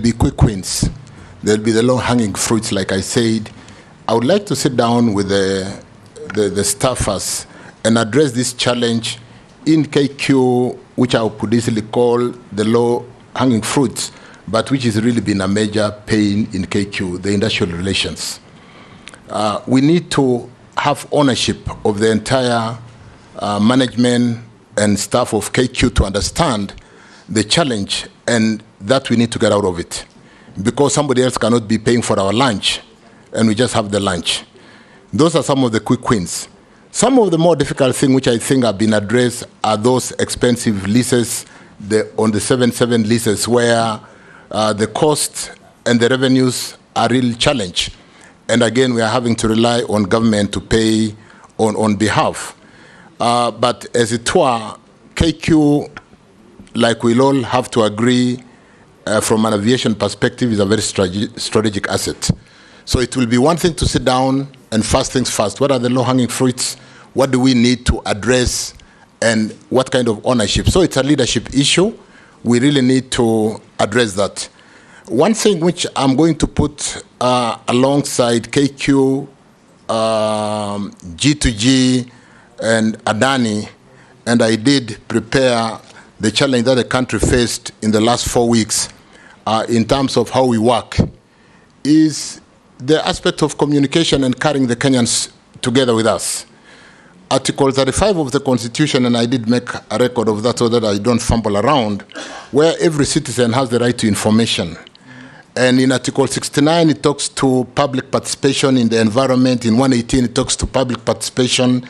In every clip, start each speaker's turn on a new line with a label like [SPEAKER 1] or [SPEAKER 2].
[SPEAKER 1] be quick wins. There'll be the low-hanging fruits, like I said. I would like to sit down with the staffers and address this challenge in KQ, which I could easily call the low-hanging fruits, but which has really been a major pain in KQ, the industrial relations. We need to have ownership of the entire management and staff of KQ to understand the challenge and that we need to get out of it, because somebody else cannot be paying for our lunch and we just have the lunch. Those are some of the quick wins. Some of the more difficult things which I think have been addressed are those expensive leases, on the 7-7 leases, where the costs and the revenues are really challenged. And again, we are having to rely on government to pay on behalf. But as it were, KQ, like we'll all have to agree, from an aviation perspective, is a very strategic asset. So it will be one thing to sit down and first things first. What are the low-hanging fruits? What do we need to address? And what kind of ownership? So it's a leadership issue. We really need to address that. One thing which I'm going to put alongside KQ, G2G, and Adani, and I did prepare the challenge that the country faced in the last 4 weeks in terms of how we work, is the aspect of communication and carrying the Kenyans together with us. Article 35 of the Constitution, and I did make a record of that so that I don't fumble around, where every citizen has the right to information. And in Article 69, it talks to public participation in the environment. In 118, it talks to public participation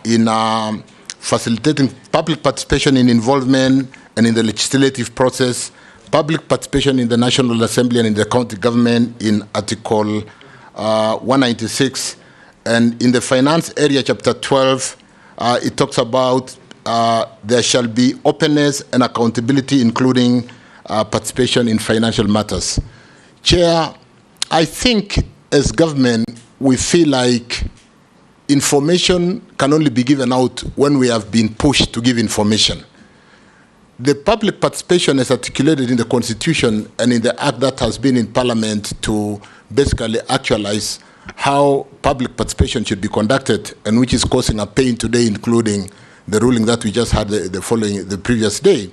[SPEAKER 1] in facilitating public participation in involvement and in the legislative process, public participation in the National Assembly and in the county government in Article 196. And in the finance area, Chapter 12, it talks about there shall be openness and accountability, including participation in financial matters. Chair, I think as government, we feel like information can only be given out when we have been pushed to give information. The public participation is articulated in the Constitution and in the act that has been in Parliament to basically actualize how public participation should be conducted, and which is causing a pain today, including the ruling that we just had the previous day,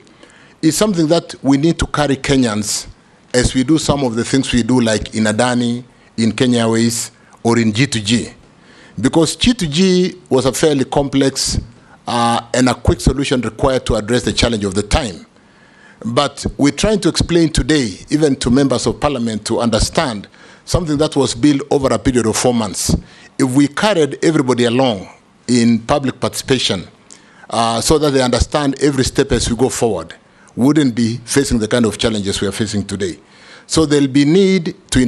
[SPEAKER 1] is something that we need to carry Kenyans as we do some of the things we do, like in Adani, in Kenya Airways, or in G2G. Because G2G was a fairly complex and a quick solution required to address the challenge of the time. But we're trying to explain today, even to members of Parliament, to understand something that was built over a period of 4 months. If we carried everybody along in public participation so that they understand every step as we go forward, we wouldn't be facing the kind of challenges we are facing today. So there'll be need to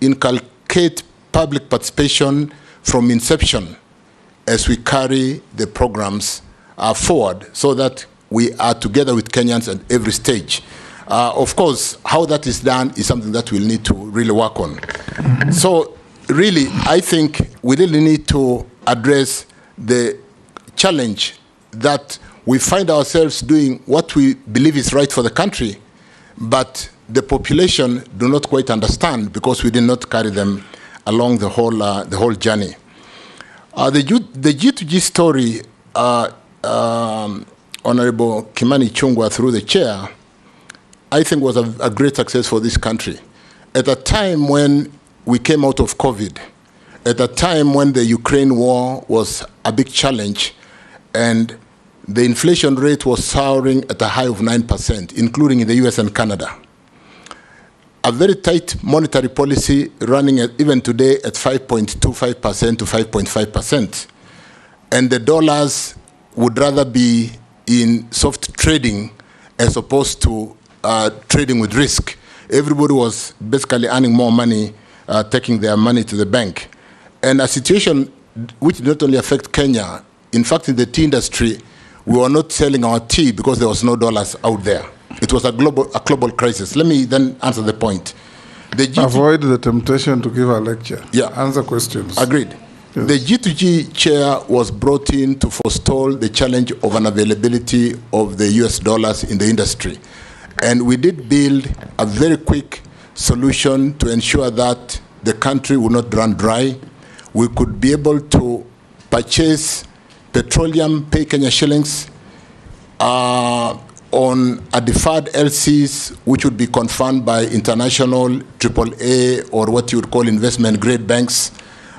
[SPEAKER 1] inculcate public participation from inception as we carry the programs forward, so that we are together with Kenyans at every stage. Of course, how that is done is something that we'll need to really work on. So really, I think we really need to address the challenge that we find ourselves doing what we believe is right for the country, but the population do not quite understand because we did not carry them along the whole journey. The G2G story, Honorable Kimani Chungwa, through the chair, I think was a great success for this country. At a time when we came out of COVID, at a time when the Ukraine war was a big challenge, and the inflation rate was soaring at a high of 9%, including in the US and Canada. A very tight monetary policy running even today at 5.25% to 5.5%. And the dollars would rather be in soft trading as opposed to trading with risk. Everybody was basically earning more money, taking their money to the bank. And a situation which did not only affect Kenya, in fact, in the tea industry, we were not selling our tea because there was no dollars out there. It was a global crisis. Let me then answer the point.
[SPEAKER 2] Avoid the temptation to give a lecture.
[SPEAKER 1] Yeah.
[SPEAKER 2] Answer questions.
[SPEAKER 1] Agreed.
[SPEAKER 2] Yes.
[SPEAKER 1] The G2G chair was brought in to forestall the challenge of unavailability of the US dollars in the industry. And we did build a very quick solution to ensure that the country would not run dry. We could be able to purchase petroleum, pay Kenya shillings, on a deferred LCs, which would be confirmed by international AAA or what you would call investment grade banks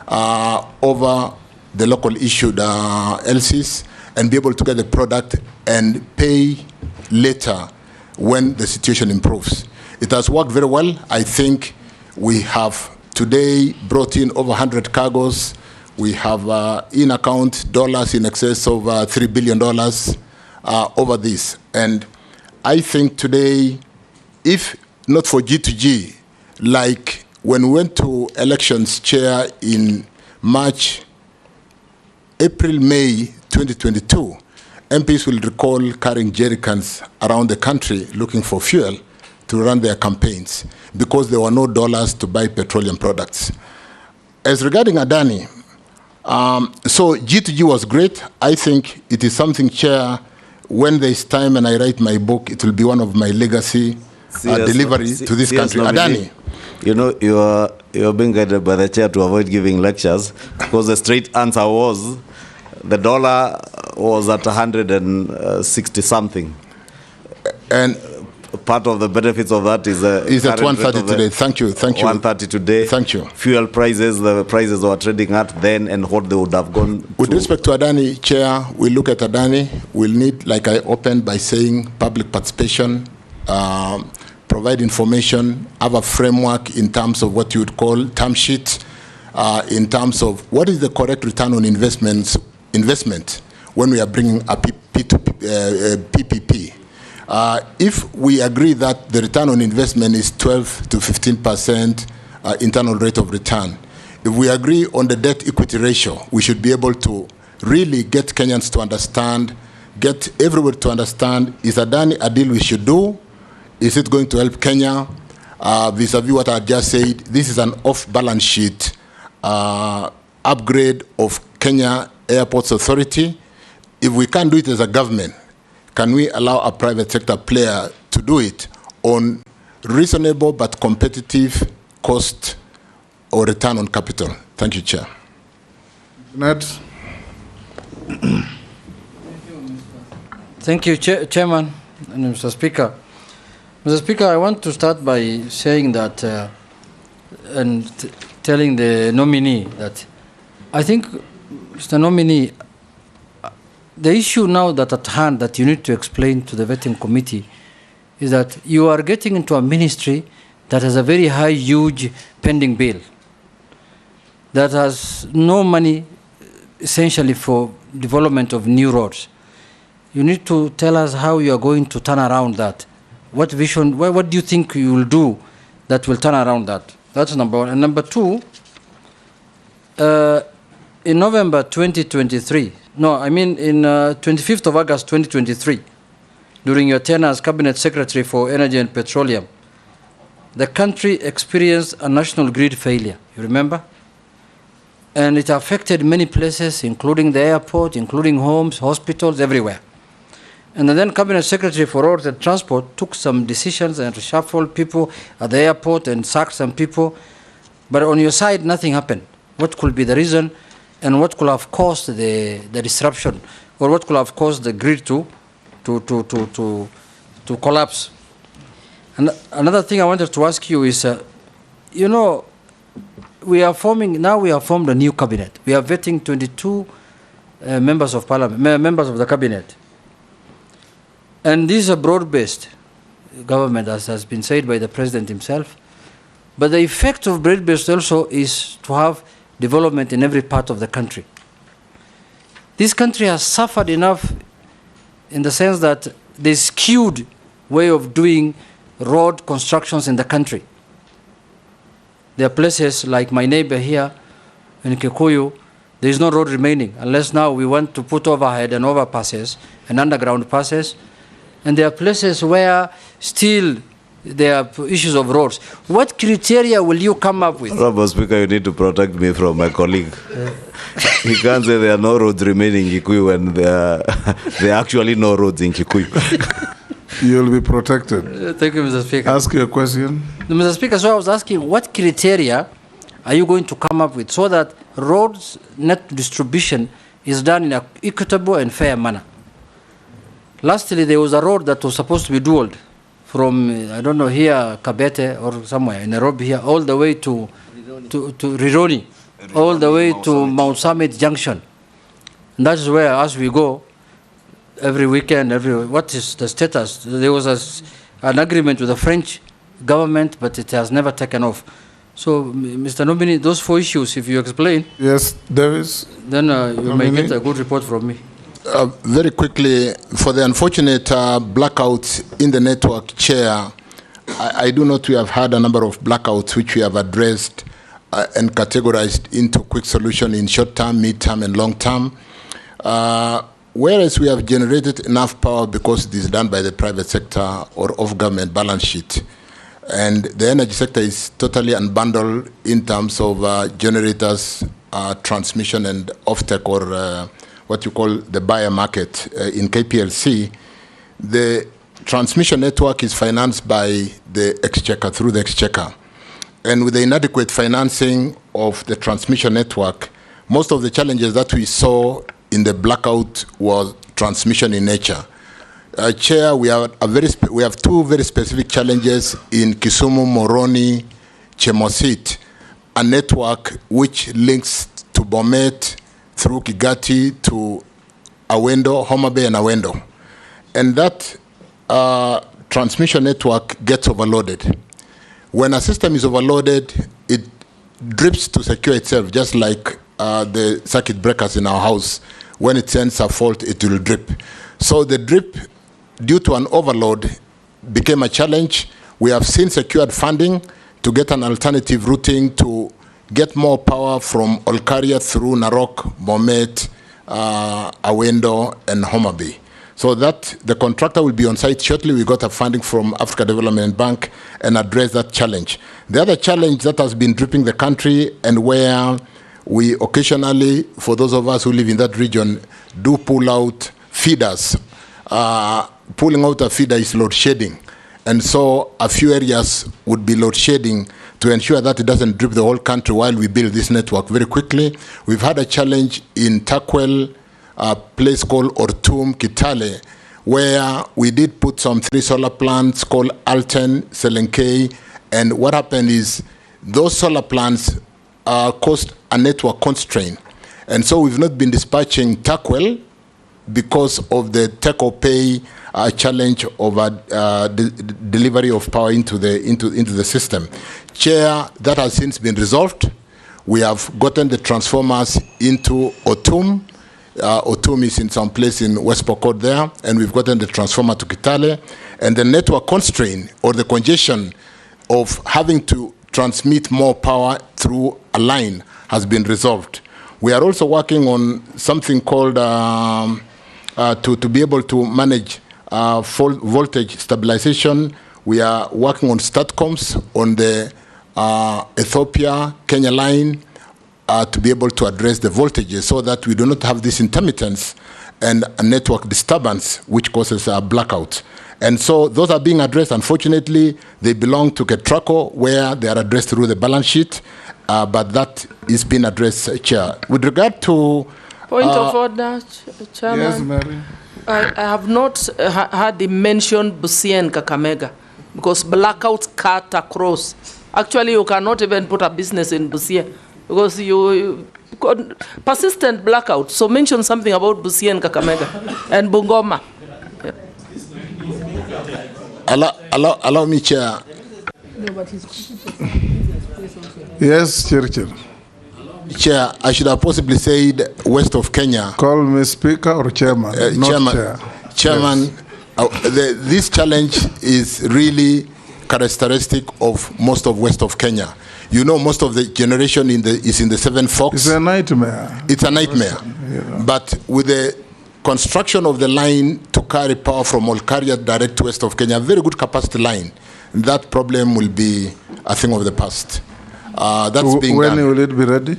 [SPEAKER 1] over the local issued LCs, and be able to get the product and pay later when the situation improves. It has worked very well. I think we have today brought in over 100 cargoes. We have in account dollars in excess of $3 billion over this. And I think today, if not for G2G, like when we went to elections, Chair, in April, May 2022, MPs will recall carrying jerrycans around the country looking for fuel to run their campaigns because there were no dollars to buy petroleum products. As regarding Adani, so G2G was great. I think it is something, Chair, when there's time and I write my book, it will be one of my legacy delivery to this country. Adani.
[SPEAKER 3] You know, you're being guided by the chair to avoid giving lectures, because the straight answer was the dollar was at 160 something.
[SPEAKER 1] And
[SPEAKER 3] part of the benefits of that is
[SPEAKER 1] at 130 today. Thank you.
[SPEAKER 3] 130 today.
[SPEAKER 1] Thank you.
[SPEAKER 3] Fuel prices, the prices were trading at then, and what they would have gone
[SPEAKER 1] with respect to Adani, Chair, we look at Adani. We'll need, like I opened by saying, public participation, provide information, have a framework in terms of what you would call term sheet, in terms of what is the correct return on investment when we are bringing a PPP. If we agree that the return on investment is 12 to 15% internal rate of return, if we agree on the debt equity ratio, we should be able to really get Kenyans to understand, get everyone to understand, is Adani a deal we should do? Is it going to help Kenya? Vis-a-vis what I just said, this is an off-balance sheet upgrade of Kenya Airports Authority. If we can't do it as a government, can we allow a private sector player to do it on reasonable but competitive cost or return on capital? Thank you, Chair.
[SPEAKER 2] Nat.
[SPEAKER 4] Thank you, Chairman and Mr. Speaker. Mr. Speaker, I want to start by saying that and telling the nominee that I think, Mr. Nominee, the issue now that at hand that you need to explain to the vetting committee is that you are getting into a ministry that has a very high, huge pending bill that has no money essentially for development of new roads. You need to tell us how you are going to turn around that. What vision, what do you think you will do that will turn around that? That's number one. And number two, in November 2023, no, I mean in 25th of August 2023, during your tenure as Cabinet Secretary for Energy and Petroleum, the country experienced a national grid failure, you remember? And it affected many places, including the airport, including homes, hospitals, everywhere. And the then Cabinet Secretary for Roads and Transport took some decisions and reshuffled people at the airport and sacked some people. But on your side, nothing happened. What could be the reason, and what could have caused the disruption, or what could have caused the grid to collapse? And another thing I wanted to ask you is, you know, we have formed a new cabinet. We are vetting 22 members of parliament, members of the cabinet. And this is a broad-based government, as has been said by the president himself. But the effect of broad-based also is to have development in every part of the country. This country has suffered enough in the sense that there's skewed way of doing road constructions in the country. There are places like my neighbor here in Kikuyu, there is no road remaining, unless now we want to put overhead and overpasses and underground passes. And there are places where still there are issues of roads. What criteria will you come up with?
[SPEAKER 3] Mr. Speaker, you need to protect me from my colleague. He can't say there are no roads remaining in Kikuyu when there are actually no roads in Kikuyu.
[SPEAKER 2] You'll be protected.
[SPEAKER 4] Thank you, Mr. Speaker.
[SPEAKER 2] Ask your question.
[SPEAKER 4] Mr. Speaker, so I was asking, what criteria are you going to come up with so that roads net distribution is done in an equitable and fair manner? Lastly, there was a road that was supposed to be dualed from, I don't know, here, Kabete or somewhere in Nairobi here, all the way to Rironi, all the way to Mount Summit Junction. And that's where, as we go, every weekend, what is the status? There was an agreement with the French government, but it has never taken off. So, Mr. Nominee, those 4 issues, if you explain.
[SPEAKER 2] Yes, Davis.
[SPEAKER 4] Then you may get a good report from me.
[SPEAKER 1] Very quickly, for the unfortunate blackouts in the network, Chair, I do note we have had a number of blackouts which we have addressed and categorized into quick solution in short term, mid term, and long term. Whereas we have generated enough power because it is done by the private sector or off-government balance sheet. And the energy sector is totally unbundled in terms of generators, transmission, and offtake, or what you call the buyer market in KPLC. The transmission network is financed by the exchequer, through the exchequer. And with the inadequate financing of the transmission network, most of the challenges that we saw in the blackout was transmission in nature. Chair, we have 2 very specific challenges in Kisumu, Moroni, Chemosit, a network which links to Bomet through Kigati to Awendo, Homa Bay and Awendo. And that transmission network gets overloaded. When a system is overloaded, it drips to secure itself, just like the circuit breakers in our house. When it sends a fault, it will drip. So the drip, due to an overload, became a challenge. We have since secured funding to get an alternative routing to get more power from Olkaria through Narok, Bomet, Awendo, and Homa Bay. So that the contractor will be on site shortly. We got a funding from Africa Development Bank and address that challenge. The other challenge that has been dripping the country, and where we occasionally, for those of us who live in that region, do pull out feeders. Pulling out a feeder is load shedding. And so a few areas would be load shedding to ensure that it doesn't drip the whole country while we build this network very quickly. We've had a challenge in Takwel, a place called Ortum, Kitale, where we did put some 3 solar plants called Alten, Selenkei, and what happened is those solar plants caused a network constraint. And so we've not been dispatching Takwel because of the take-or-pay challenge of delivery of power into the system. Chair, that has since been resolved. We have gotten the transformers into Otum. Otum is in some place in West Pokot there, and we've gotten the transformer to Kitale. And the network constraint, or the congestion of having to transmit more power through a line, has been resolved. We are also working on something called to be able to manage voltage stabilization. We are working on STATCOMs on the Ethiopia-Kenya line to be able to address the voltages so that we do not have this intermittence and a network disturbance which causes a blackout. And so those are being addressed. Unfortunately, they belong to Ketraco, where they are addressed through the balance sheet, but that is being addressed, Chair. With regard to...
[SPEAKER 5] Point of order, Chairman.
[SPEAKER 2] Yes, Mary.
[SPEAKER 5] I have not heard him mention Busia and Kakamega, because blackouts cut across. Actually, you cannot even put a business in Busia, because you persistent blackout. So mention something about Busia and Kakamega and Bungoma. Yeah.
[SPEAKER 1] Allow me, Chair.
[SPEAKER 2] Yes, Churchill.
[SPEAKER 1] Chair, I should have possibly said west of Kenya.
[SPEAKER 2] Call me Speaker or Chairman, not
[SPEAKER 1] Chairman,
[SPEAKER 2] Chair.
[SPEAKER 1] Chairman, yes. This challenge is really characteristic of most of west of Kenya. You know, most of the generation is in the Seven Forks.
[SPEAKER 2] It's a nightmare.
[SPEAKER 1] It's a nightmare. Yeah. But with the construction of the line to carry power from Olkaria direct to west of Kenya, a very good capacity line, that problem will be a thing of the past. That's being done. When
[SPEAKER 2] will it be ready?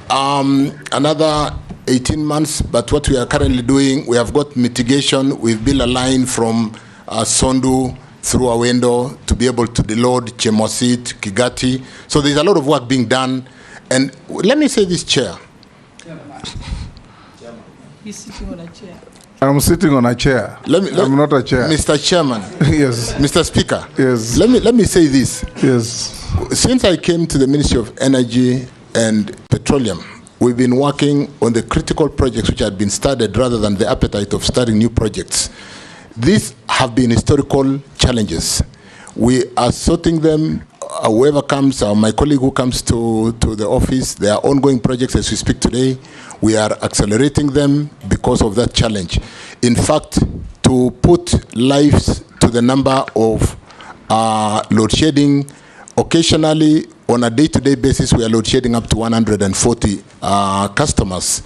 [SPEAKER 1] Another 18 months, but what we are currently doing, we have got mitigation. We've built a line from Sondu through a window to be able to deload Chemosit, Kigati. So there's a lot of work being done. And let me say this, Chair.
[SPEAKER 5] He's sitting on a chair.
[SPEAKER 2] I'm sitting on a chair. I'm not a chair.
[SPEAKER 1] Mr. Chairman.
[SPEAKER 2] Yes.
[SPEAKER 1] Mr. Speaker.
[SPEAKER 2] Yes.
[SPEAKER 1] Let me say this.
[SPEAKER 2] Yes.
[SPEAKER 1] Since I came to the Ministry of Energy and Petroleum, we've been working on the critical projects which had been started rather than the appetite of starting new projects. These have been historical challenges. We are sorting them. Whoever comes, my colleague who comes to the office, there are ongoing projects as we speak today. We are accelerating them because of that challenge. In fact, to put lives to the number of load shedding, occasionally on a day-to-day basis, we are load shedding up to 140 customers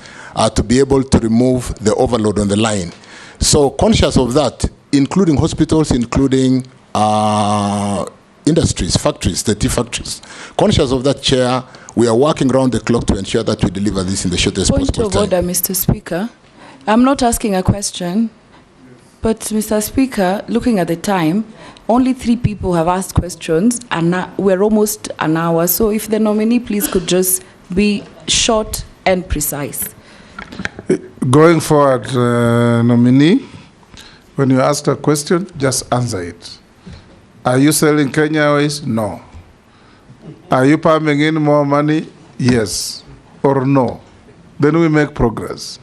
[SPEAKER 1] to be able to remove the overload on the line. So conscious of that, including hospitals, including industries, factories, the tea factories. Conscious of that, Chair, we are working around the clock to ensure that we deliver this in the shortest possible time.
[SPEAKER 6] Point of order, Mr. Speaker. I'm not asking a question, but Mr. Speaker, looking at the time, only 3 people have asked questions, and we're almost an hour. So if the nominee, please, could just be short and precise.
[SPEAKER 2] Going forward, nominee, when you ask a question, just answer it. Are you selling Kenya Airways? No. Are you pumping in more money? Yes or no. Then we make progress.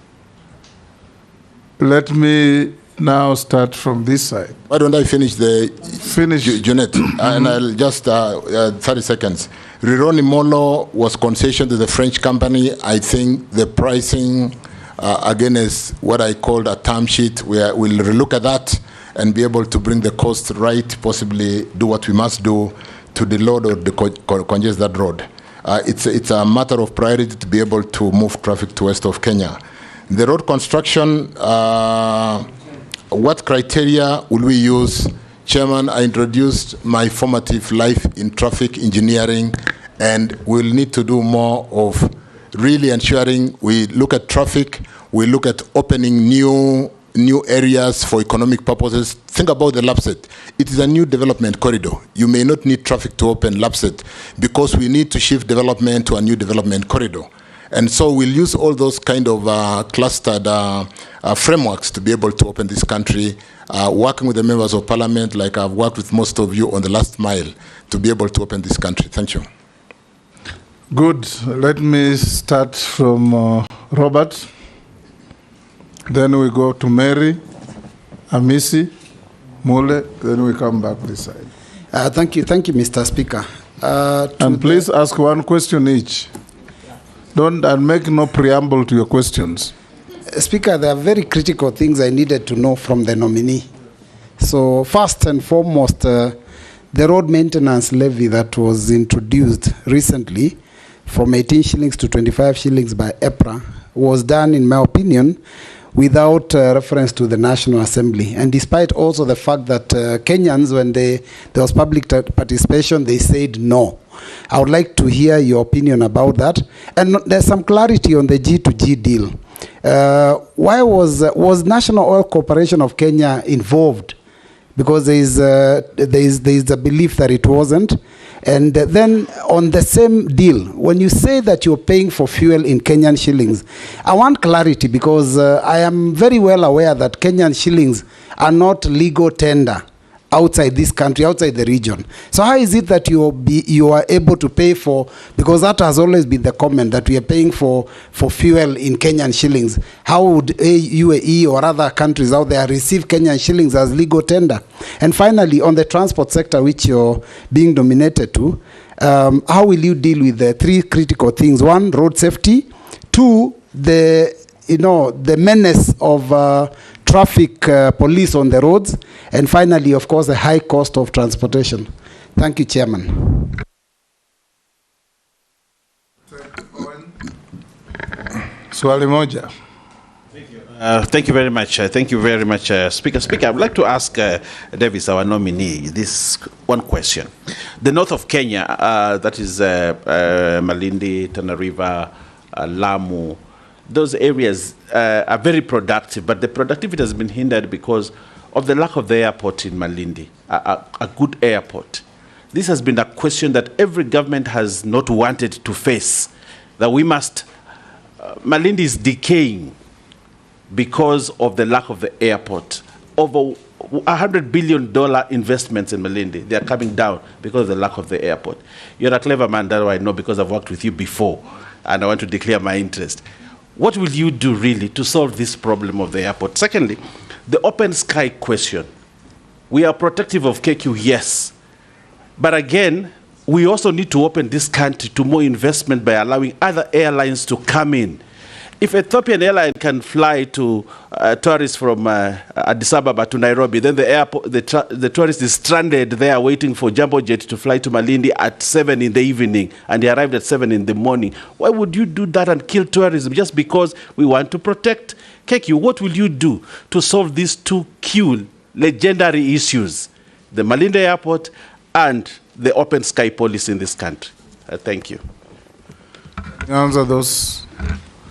[SPEAKER 2] Let me now start from this side.
[SPEAKER 1] Why don't I finish Junet? And I'll just, 30 seconds. Rironi Molo was concession to the French company. I think the pricing, again, is what I called a term sheet. We'll relook at that and be able to bring the cost right, possibly do what we must do to deload or decongest that road. It's a matter of priority to be able to move traffic to west of Kenya. The road construction, what criteria will we use? Chairman, I introduced my formative life in traffic engineering, and we'll need to do more of really ensuring we look at traffic, we look at opening new areas for economic purposes. Think about the Lapset. It is a new development corridor. You may not need traffic to open Lapset because we need to shift development to a new development corridor. And so we'll use all those kind of clustered frameworks to be able to open this country, working with the members of parliament, like I've worked with most of you on the last mile, to be able to open this country. Thank you.
[SPEAKER 2] Good. Let me start from Robert. Then we go to Mary, Amisi, Mule, then we come back this side.
[SPEAKER 7] Thank you, Mr. Speaker.
[SPEAKER 2] And please ask one question each. Don't make no preamble to your questions.
[SPEAKER 7] Speaker, there are very critical things I needed to know from the nominee. So first and foremost, the road maintenance levy that was introduced recently from 18 shillings to 25 shillings by EPRA was done, in my opinion, without reference to the National Assembly. And despite also the fact that Kenyans, when there was public participation, they said no. I would like to hear your opinion about that. And there's some clarity on the G2G deal. Why was National Oil Corporation of Kenya involved? Because there is a belief that it wasn't. And then on the same deal, when you say that you're paying for fuel in Kenyan shillings, I want clarity, because I am very well aware that Kenyan shillings are not legal tender outside this country, outside the region. So how is it that you are able to pay for, because that has always been the comment, that we are paying for fuel in Kenyan shillings. How would UAE or other countries out there receive Kenyan shillings as legal tender? And finally, on the transport sector, which you're being dominated to, how will you deal with the 3 critical things? 1, road safety. 2, the menace of traffic police on the roads, and finally, of course, the high cost of transportation. Thank you, Chairman.
[SPEAKER 2] Swali moja.
[SPEAKER 8] Thank you very much. Thank you very much, Speaker. Speaker, I would like to ask Davis, our nominee, this one question. The north of Kenya, that is Malindi, Tana River, Lamu, those areas are very productive, but the productivity has been hindered because of the lack of the airport in Malindi, a good airport. This has been a question that every government has not wanted to face, that we must, Malindi is decaying because of the lack of the airport. Over $100 billion investments in Malindi, they are coming down because of the lack of the airport. You're a clever man, that I know, because I've worked with you before, and I want to declare my interest. What will you do really to solve this problem of the airport? Secondly, the open sky question. We are protective of KQ, yes. But again, we also need to open this country to more investment by allowing other airlines to come in. If Ethiopian airline can fly to tourists from Addis Ababa to Nairobi, then the airport, the tourist is stranded there waiting for Jumbo Jet to fly to Malindi at 7 in the evening, and they arrived at 7 in the morning. Why would you do that and kill tourism just because we want to protect KQ? What will you do to solve these two key legendary issues, the Malindi airport and the open sky policy in this country? Thank you.
[SPEAKER 2] Answer those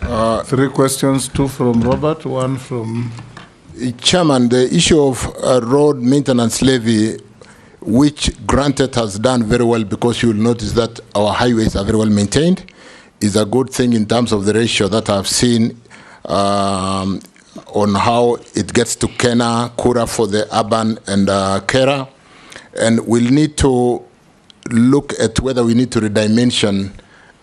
[SPEAKER 2] 3 questions, 2 from Robert, 1 from...
[SPEAKER 1] Chairman, the issue of road maintenance levy, which granted has done very well, because you will notice that our highways are very well maintained, is a good thing in terms of the ratio that I've seen on how it gets to Kena, Kura for the urban, and Kera. And we'll need to look at whether we need to redimension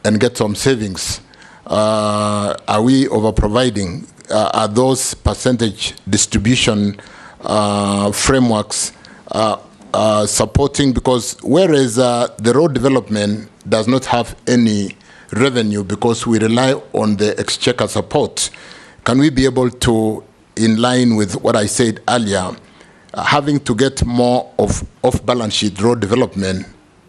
[SPEAKER 1] and get some savings. Are we over-providing? Are those percentage distribution frameworks supporting? Because whereas the road development does not have any revenue because we rely on the exchequer support, can we be able to, in line with what I said earlier, having to get more of off-balance sheet road development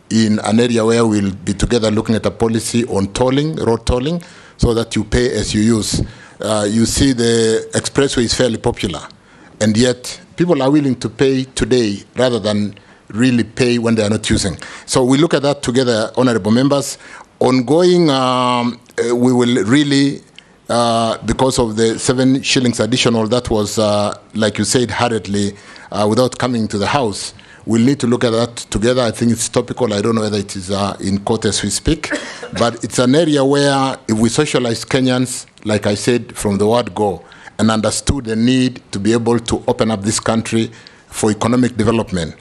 [SPEAKER 1] in an area where we'll be together looking at a policy on tolling, road tolling, so that you pay as you use. You see the expressway is fairly popular, and yet people are willing to pay today rather than really pay when they are not using. So we look at that together, honorable members. Ongoing, we will really, because of the 7 shillings additional, that was, like you said, hurriedly, without coming to the House, we'll need to look at that together. I think it's topical. I don't know whether it is in court as we speak, but it's an area where if we socialize Kenyans, like I said, from the word go, and understood the need to be able to open up this country for economic development,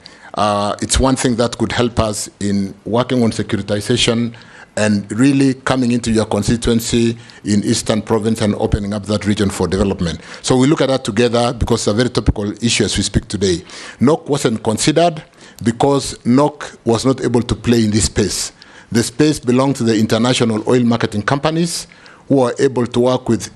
[SPEAKER 1] it's one thing that could help us in working on securitization and really coming into your constituency in Eastern Province and opening up that region for development. So we look at that together because it's a very topical issue as we speak today. NOC wasn't considered because NOC was not able to play in this space. The space belonged to the international oil marketing companies who are able to work with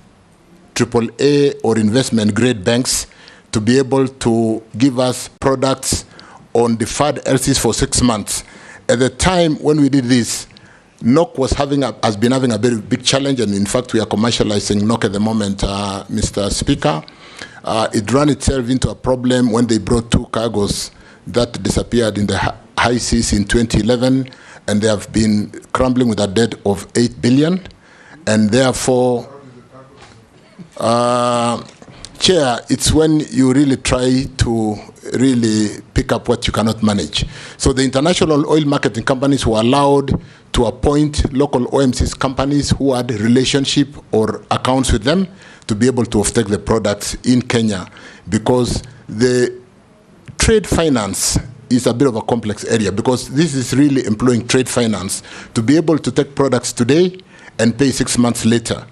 [SPEAKER 1] AAA or investment grade banks to be able to give us products on deferred LCs for 6 months. At the time when we did this, NOC has been having a very big challenge, and in fact we are commercializing NOC at the moment, Mr. Speaker. It ran itself into a problem when they brought 2 cargoes that disappeared in the high seas in 2011, and they have been crumbling with a debt of 8 billion, and therefore, Chair, it's when you really try to really pick up what you cannot manage. So the international oil marketing companies were allowed to appoint local OMCs companies who had a relationship or accounts with them to be able to offtake the products in Kenya, because the trade finance is a bit of a complex area, because this is really employing trade finance to be able to take products today and pay 6 months later.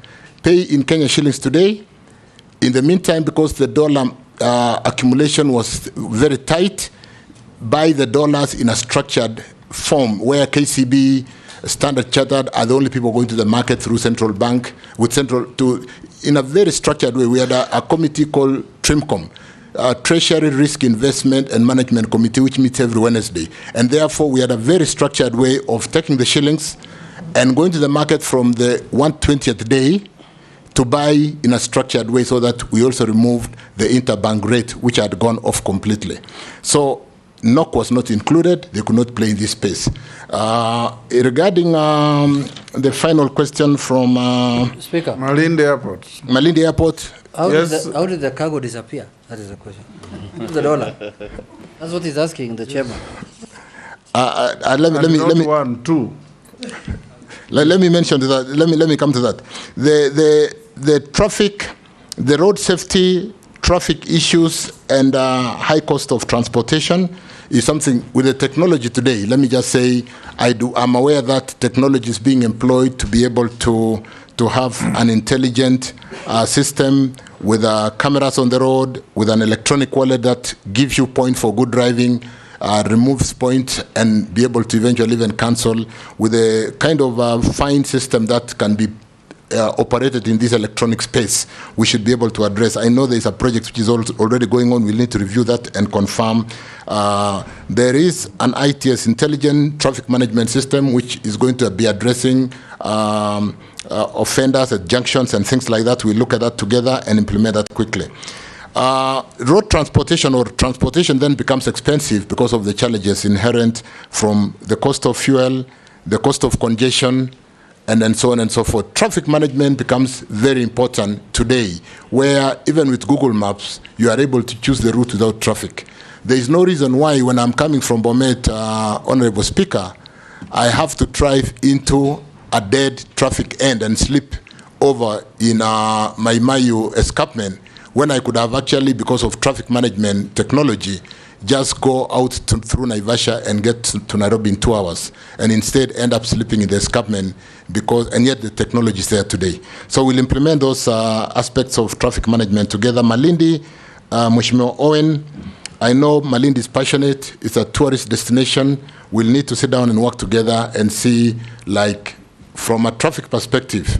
[SPEAKER 1] Pay in Kenya shillings today. In the meantime, because the dollar accumulation was very tight, buy the dollars in a structured form where KCB, Standard Chartered are the only people going to the market through central bank, in a very structured way. We had a committee called TRIMCOM, Treasury Risk Investment and Management Committee, which meets every Wednesday. And therefore, we had a very structured way of taking the shillings and going to the market from the 120th day to buy in a structured way, so that we also removed the interbank rate, which had gone off completely. So NOC was not included. They could not play in this space. Regarding the final question from
[SPEAKER 4] Speaker.
[SPEAKER 2] Malindi Airport.
[SPEAKER 1] Malindi Airport,
[SPEAKER 4] How,
[SPEAKER 2] Yes.
[SPEAKER 4] how did the cargo disappear? That is the question. The dollar. That's what he's asking the chairman.
[SPEAKER 1] Let me
[SPEAKER 2] One, two.
[SPEAKER 1] let me mention that. Let me come to that. The traffic, the road safety, traffic issues, and high cost of transportation is something with the technology today. Let me just say, I'm aware that technology is being employed to be able to have an intelligent system with cameras on the road, with an electronic wallet that gives you point for good driving, removes point, and be able to eventually even cancel, with a kind of fine system that can be operated in this electronic space. We should be able to address. I know there is a project which is already going on. We'll need to review that and confirm. There is an ITS, Intelligent Traffic Management System, which is going to be addressing offenders at junctions and things like that. We look at that together and implement that quickly. Road transportation or transportation then becomes expensive because of the challenges inherent from the cost of fuel, the cost of congestion, and then so on and so forth. Traffic management becomes very important today, where even with Google Maps, you are able to choose the route without traffic. There is no reason why, when I'm coming from Bomet, Honorable Speaker, I have to drive into a dead traffic end and slip over in my Mayu escarpment, when I could have actually, because of traffic management technology, just go out through Naivasha and get to Nairobi in 2 hours, and instead end up sleeping in the escarpment, and yet the technology is there today. So we'll implement those aspects of traffic management together. Malindi, Mheshimiwa Owen, I know Malindi is passionate. It's a tourist destination. We'll need to sit down and work together and see, like, from a traffic perspective,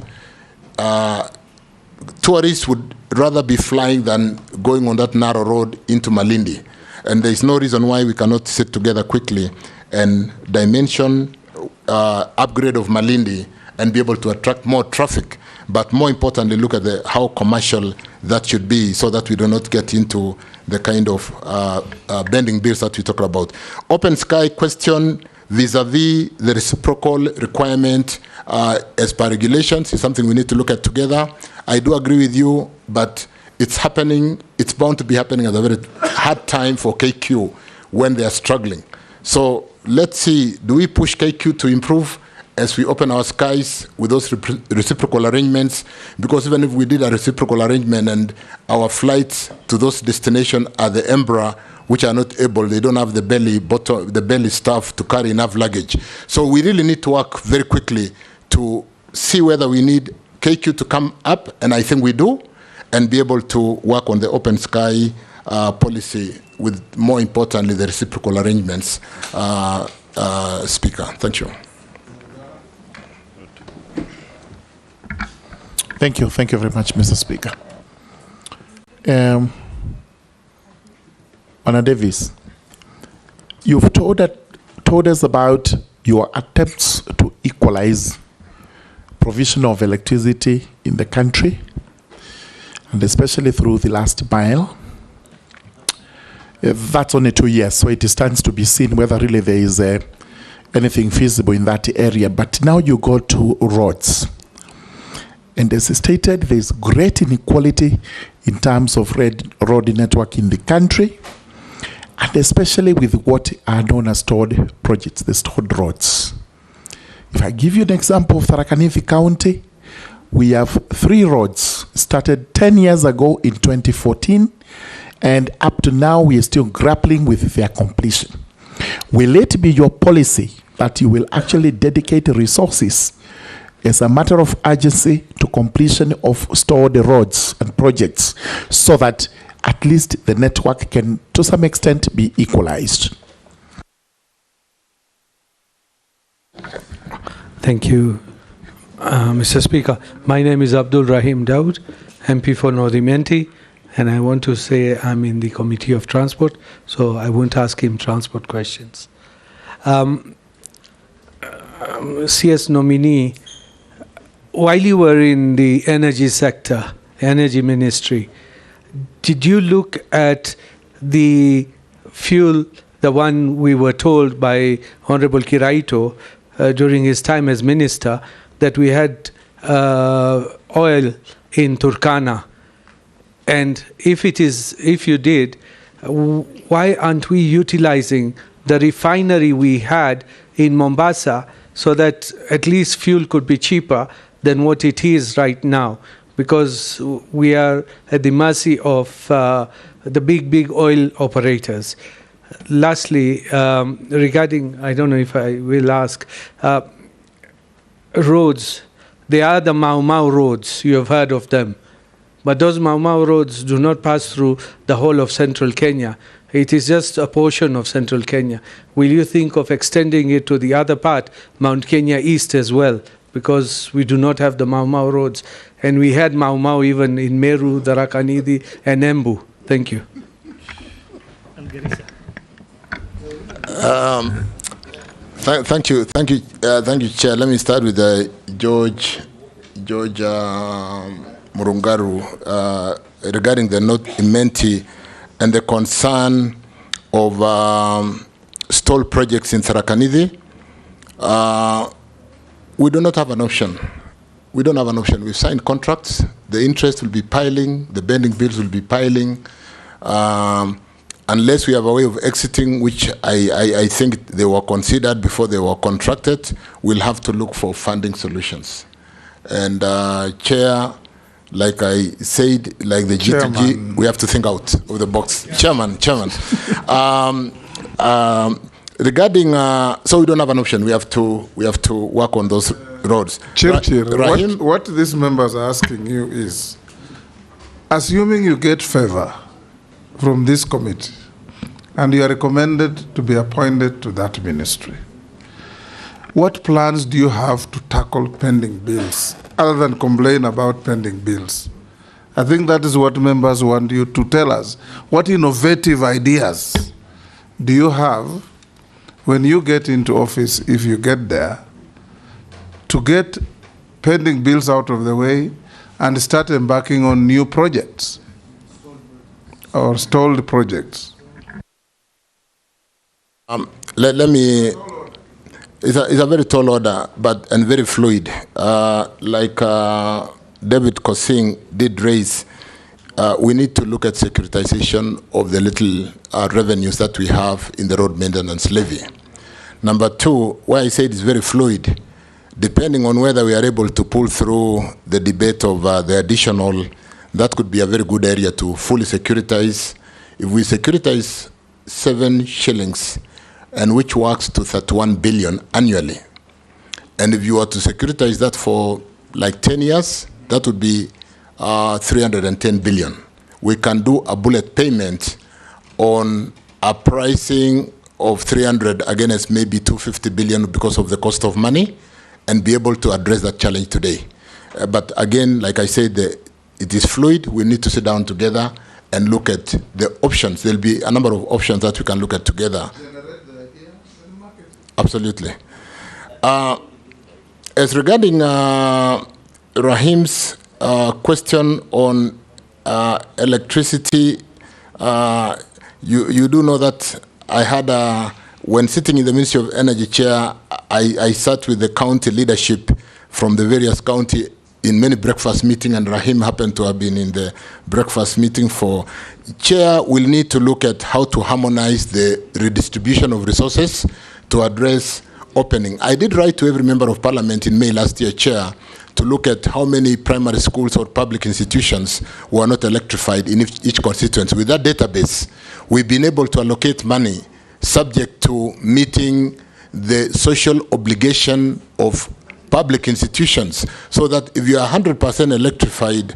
[SPEAKER 1] tourists would rather be flying than going on that narrow road into Malindi. And there is no reason why we cannot sit together quickly and dimension upgrade of Malindi and be able to attract more traffic. But more importantly, look at how commercial that should be, so that we do not get into the kind of bending bills that we talk about. Open sky question vis-a-vis the reciprocal requirement as per regulations is something we need to look at together. I do agree with you, but it's happening. It's bound to be happening at a very hard time for KQ when they are struggling. So let's see, do we push KQ to improve as we open our skies with those reciprocal arrangements? Because even if we did a reciprocal arrangement and our flights to those destinations are the Embraer, which are not able, they don't have the belly staff to carry enough luggage. So we really need to work very quickly to see whether we need KQ to come up, and I think we do, and be able to work on the open sky policy with, more importantly, the reciprocal arrangements. Speaker, thank you.
[SPEAKER 9] Thank you very much, Mr. Speaker. Honour Davis, you've told us about your attempts to equalize provision of electricity in the country, and especially through the last mile. That's only 2 years, so it stands to be seen whether really there is anything feasible in that area. But now you go to roads. And as stated, there is great inequality in terms of road network in the country, and especially with what are known as stored projects, the stored roads. If I give you an example of Tharaka Nithi County, we have 3 roads started 10 years ago in 2014, and up to now we are still grappling with their completion. Will it be your policy that you will actually dedicate resources as a matter of urgency to completion of stored roads and projects, so that at least the network can, to some extent, be equalized?
[SPEAKER 10] Thank you, Mr. Speaker. My name is Abdul Rahim Daud, MP for North Imenti, and I want to say I'm in the Committee of Transport, so I won't ask him transport questions. CS nominee, while you were in the energy sector, energy ministry, did you look at the fuel, the one we were told by Honorable Kiraito during his time as minister, that we had oil in Turkana? And if you did, why aren't we utilizing the refinery we had in Mombasa so that at least fuel could be cheaper than what it is right now? Because we are at the mercy of the big oil operators. Lastly, regarding, I don't know if I will ask, roads, they are the Mau Mau roads, you have heard of them. But those Mau Mau roads do not pass through the whole of central Kenya. It is just a portion of central Kenya. Will you think of extending it to the other part, Mount Kenya East as well? Because we do not have the Mau Mau roads. And we had Mau Mau even in Meru, Tharaka Nithi, and Embu. Thank you.
[SPEAKER 1] Thank you, Chair. Let me start with George Murungaru regarding the North Imenti and the concern of stalled projects in Tharaka Nithi. We do not have an option. We don't have an option. We've signed contracts. The interest will be piling. The bending bills will be piling. Unless we have a way of exiting, which I think they were considered before they were contracted, we'll have to look for funding solutions. And Chair, like I said, like the G2G, we have to think out of the box. Chairman. Regarding, so we don't have an option. We have to work on those roads.
[SPEAKER 2] Chirchir, what these members are asking you is, assuming you get favor from this committee and you are recommended to be appointed to that ministry, what plans do you have to tackle pending bills other than complain about pending bills? I think that is what members want you to tell us. What innovative ideas do you have when you get into office, if you get there, to get pending bills out of the way and start embarking on new projects or stalled projects?
[SPEAKER 1] Let me, it's a very tall order, and very fluid. Like David Kosing did raise, we need to look at securitization of the little revenues that we have in the road maintenance levy. Number two, why I said it's very fluid, depending on whether we are able to pull through the debate of the additional, that could be a very good area to fully securitize. If we securitize 7 shillings, and which works to 31 billion annually, and if you were to securitize that for like 10 years, that would be 310 billion. We can do a bullet payment on a pricing of 300 against maybe 250 billion because of the cost of money, and be able to address that challenge today. But again, like I said, it is fluid. We need to sit down together and look at the options. There'll be a number of options that we can look at together. Absolutely. As regarding Rahim's question on electricity, you do know that I had, when sitting in the Ministry of Energy chair, I sat with the county leadership from the various county in many breakfast meetings, and Rahim happened to have been in the breakfast meeting for. Chair will need to look at how to harmonize the redistribution of resources to address opening. I did write to every member of parliament in May last year, Chair, to look at how many primary schools or public institutions were not electrified in each constituency. With that database, we've been able to allocate money subject to meeting the social obligation of public institutions, so that if you are 100% electrified,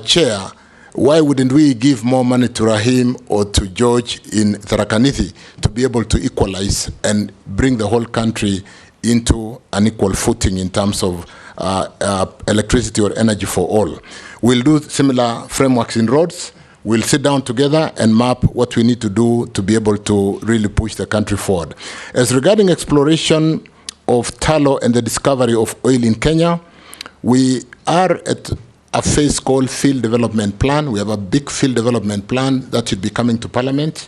[SPEAKER 1] Chair, why wouldn't we give more money to Rahim or to George in Tharaka Nithi to be able to equalize and bring the whole country into an equal footing in terms of electricity or energy for all? We'll do similar frameworks in roads. We'll sit down together and map what we need to do to be able to really push the country forward. As regarding exploration of tallow and the discovery of oil in Kenya, we are at a phase called Field Development Plan. We have a big field development plan that should be coming to Parliament.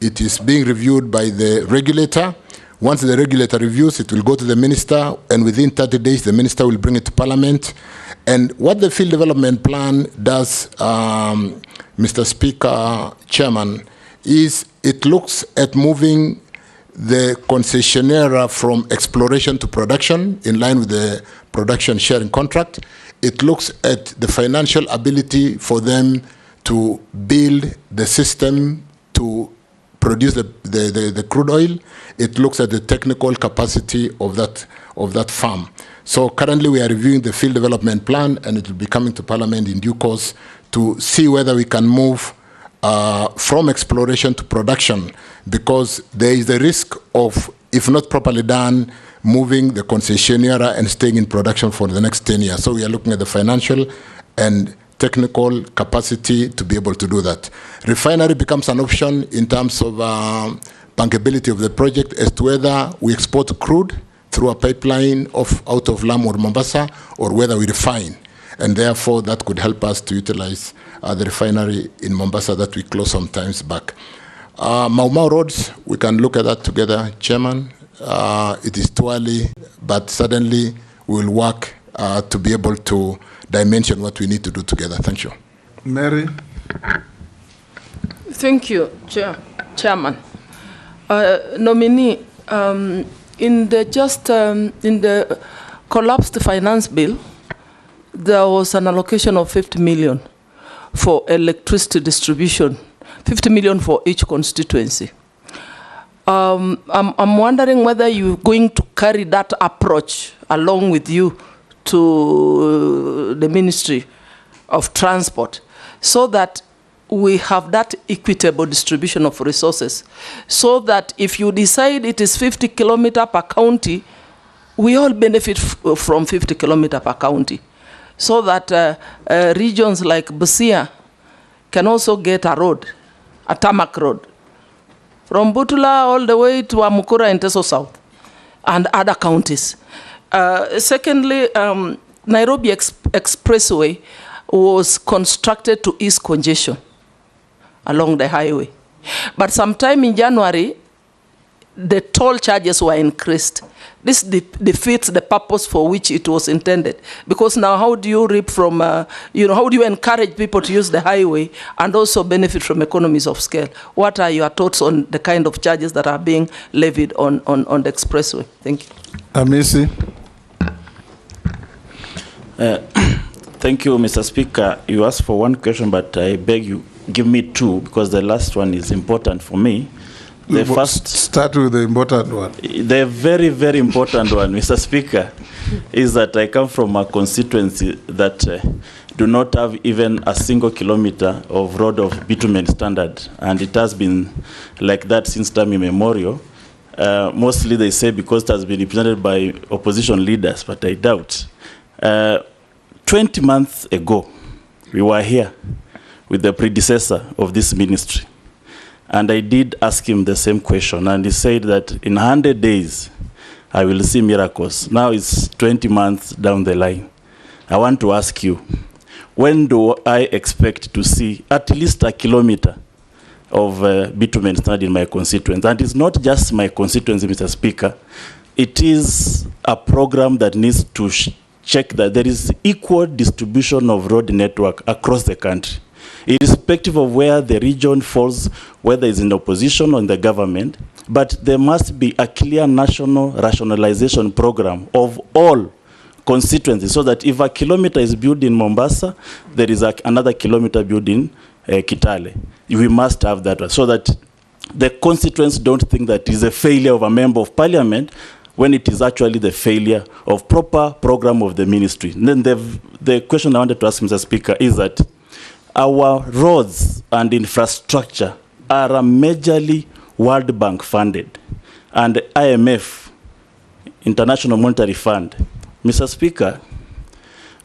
[SPEAKER 1] It is being reviewed by the regulator. Once the regulator reviews, it will go to the minister, and within 30 days, the minister will bring it to parliament. And what the field development plan does, Mr. Speaker, Chairman, is it looks at moving the concessionaire from exploration to production in line with the production sharing contract. It looks at the financial ability for them to build the system to produce the crude oil. It looks at the technical capacity of that farm. So currently we are reviewing the field development plan, and it will be coming to Parliament in due course to see whether we can move from exploration to production, because there is the risk of, if not properly done, moving the concessionaire and staying in production for the next 10 years. So we are looking at the financial and technical capacity to be able to do that. Refinery becomes an option in terms of bankability of the project as to whether we export crude through a pipeline out of Lamu or Mombasa, or whether we refine. And therefore, that could help us to utilize the refinery in Mombasa that we closed some times back. Mau Mau roads, we can look at that together, Chairman. It is too early, but certainly we will work to be able to dimension what we need to do together. Thank you.
[SPEAKER 2] Mary?
[SPEAKER 5] Thank you, Chairman. Nominee, in the collapsed finance bill, there was an allocation of 50 million for electricity distribution, 50 million for each constituency. I'm wondering whether you're going to carry that approach along with you to the Ministry of Transport, so that we have that equitable distribution of resources, so that if you decide it is 50 kilometers per county, we all benefit from 50 kilometers per county, so that regions like Busia can also get a road, a tarmac road, from Butula all the way to Amukura and Teso South, and other counties. Secondly, Nairobi Expressway was constructed to ease congestion along the highway. But sometime in January, the toll charges were increased. This defeats the purpose for which it was intended. Because now how do you reap from, how do you encourage people to use the highway and also benefit from economies of scale? What are your thoughts on the kind of charges that are being levied on the expressway? Thank you.
[SPEAKER 2] Amisi?
[SPEAKER 8] Thank you, Mr. Speaker. You asked for one question, but I beg you, give me two, because the last one is important for me. The first,
[SPEAKER 2] start with the important one.
[SPEAKER 8] The very, very important one, Mr. Speaker, is that I come from a constituency that do not have even a single kilometer of road of bitumen standard, and it has been like that since time immemorial. Mostly they say because it has been represented by opposition leaders, but I doubt. 20 months ago, we were here with the predecessor of this ministry, and I did ask him the same question, and he said that in 100 days, I will see miracles. Now it's 20 months down the line. I want to ask you, when do I expect to see at least a kilometer of bitumen standard in my constituency? And it's not just my constituency, Mr. Speaker. It is a program that needs to check that there is equal distribution of road network across the country, irrespective of where the region falls, whether it's in opposition or in the government. But there must be a clear national rationalization program of all constituencies, so that if a kilometer is built in Mombasa, there is another kilometer built in Kitale. We must have that, so that the constituents don't think that it is a failure of a member of parliament, when it is actually the failure of proper program of the ministry. And then the question I wanted to ask, Mr. Speaker, is that our roads and infrastructure are majorly World Bank funded, and IMF, International Monetary Fund. Mr. Speaker,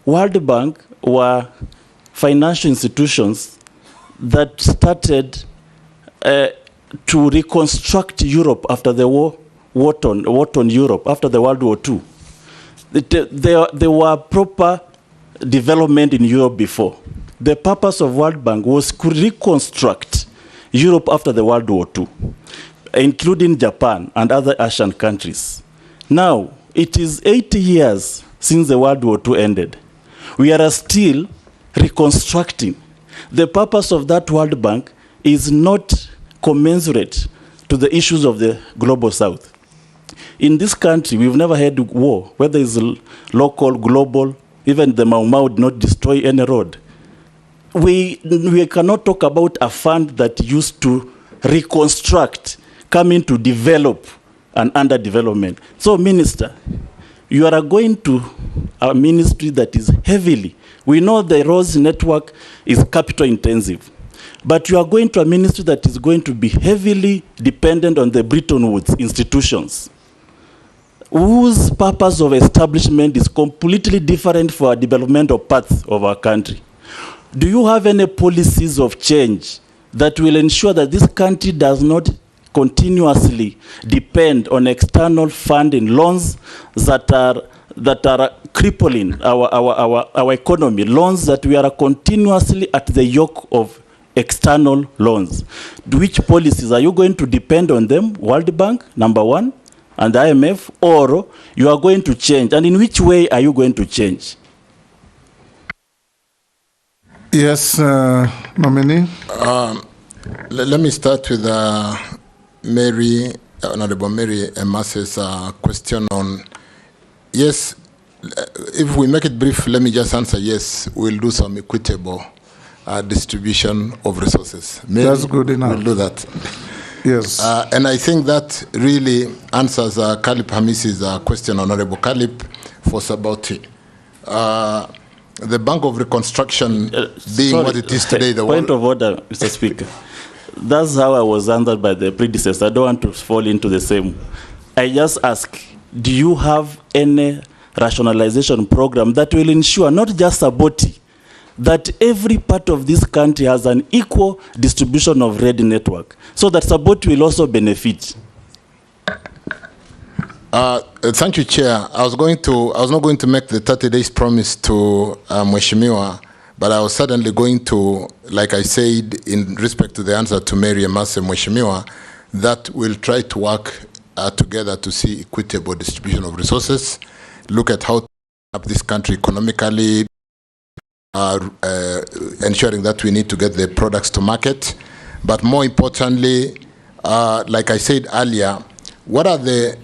[SPEAKER 8] World Bank were financial institutions that started to reconstruct Europe after the war on Europe, after the World War II. There were proper development in Europe before. The purpose of World Bank was to reconstruct Europe after the World War II.
[SPEAKER 11] including Japan and other Asian countries. Now, it is 80 years since the World War II ended. We are still reconstructing. The purpose of that World Bank is not commensurate to the issues of the global South. In this country, we've never had war, whether it's local, global, even the Mau Mau did not destroy any road. We cannot talk about a fund that used to reconstruct, coming to develop an underdevelopment. So, Minister, you are going to a ministry that is heavily, we know the roads network is capital intensive, but you are going to a ministry that is going to be heavily dependent on the Bretton Woods institutions, whose purpose of establishment is completely different for our developmental path of our country. Do you have any policies of change that will ensure that this country does not continuously depend on external funding, loans that are crippling our economy, loans that we are continuously at the yoke of external loans? Which policies are you going to depend on them? World Bank, number one, and the IMF, or you are going to change? And in which way are you going to change?
[SPEAKER 2] Yes, nominee.
[SPEAKER 1] Let me start with Honorable Mary Emase's question on, yes, if we make it brief, let me just answer yes, we'll do some equitable distribution of resources. Mary,
[SPEAKER 2] that's good enough.
[SPEAKER 1] We'll do that.
[SPEAKER 2] Yes.
[SPEAKER 1] And I think that really answers Kalip Hamisi's question, Honorable Kalip, for Saboti. The Bank of Reconstruction being what it is today. The
[SPEAKER 11] point of order, Mr. Speaker. That's how I was answered by the predecessor. I don't want to fall into the same. I just ask, do you have any rationalization program that will ensure, not just Saboti, that every part of this country has an equal distribution of red network, so that Saboti will also benefit?
[SPEAKER 1] Thank you, Chair. I was not going to make the 30 days promise to Mheshimiwa, but I was certainly going to, like I said, in respect to the answer to Mary Emase Mheshimiwa, that we'll try to work together to see equitable distribution of resources, look at how to up this country economically, ensuring that we need to get the products to market. But more importantly, like I said earlier, what are the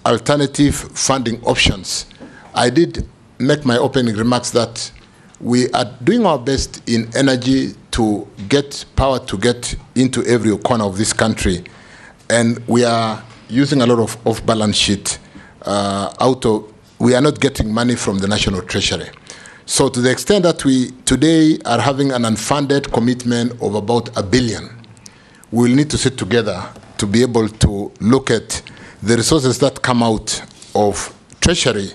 [SPEAKER 1] alternative funding options? I did make my opening remarks that we are doing our best in energy to get power to get into every corner of this country. And we are using a lot of off-balance sheet we are not getting money from the National Treasury. So to the extent that we today are having an unfunded commitment of about $1 billion, we will need to sit together to be able to look at the resources that come out of Treasury.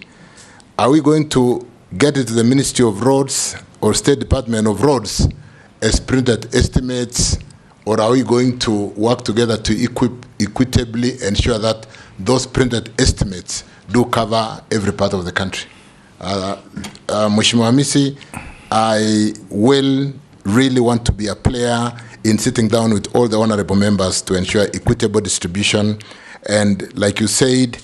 [SPEAKER 1] Are we going to get it to the Ministry of Roads or State Department of Roads as printed estimates, or are we going to work together to equitably ensure that those printed estimates do cover every part of the country? Mheshimiwa Hamisi, I will really want to be a player in sitting down with all the honorable members to ensure equitable distribution. And like you said,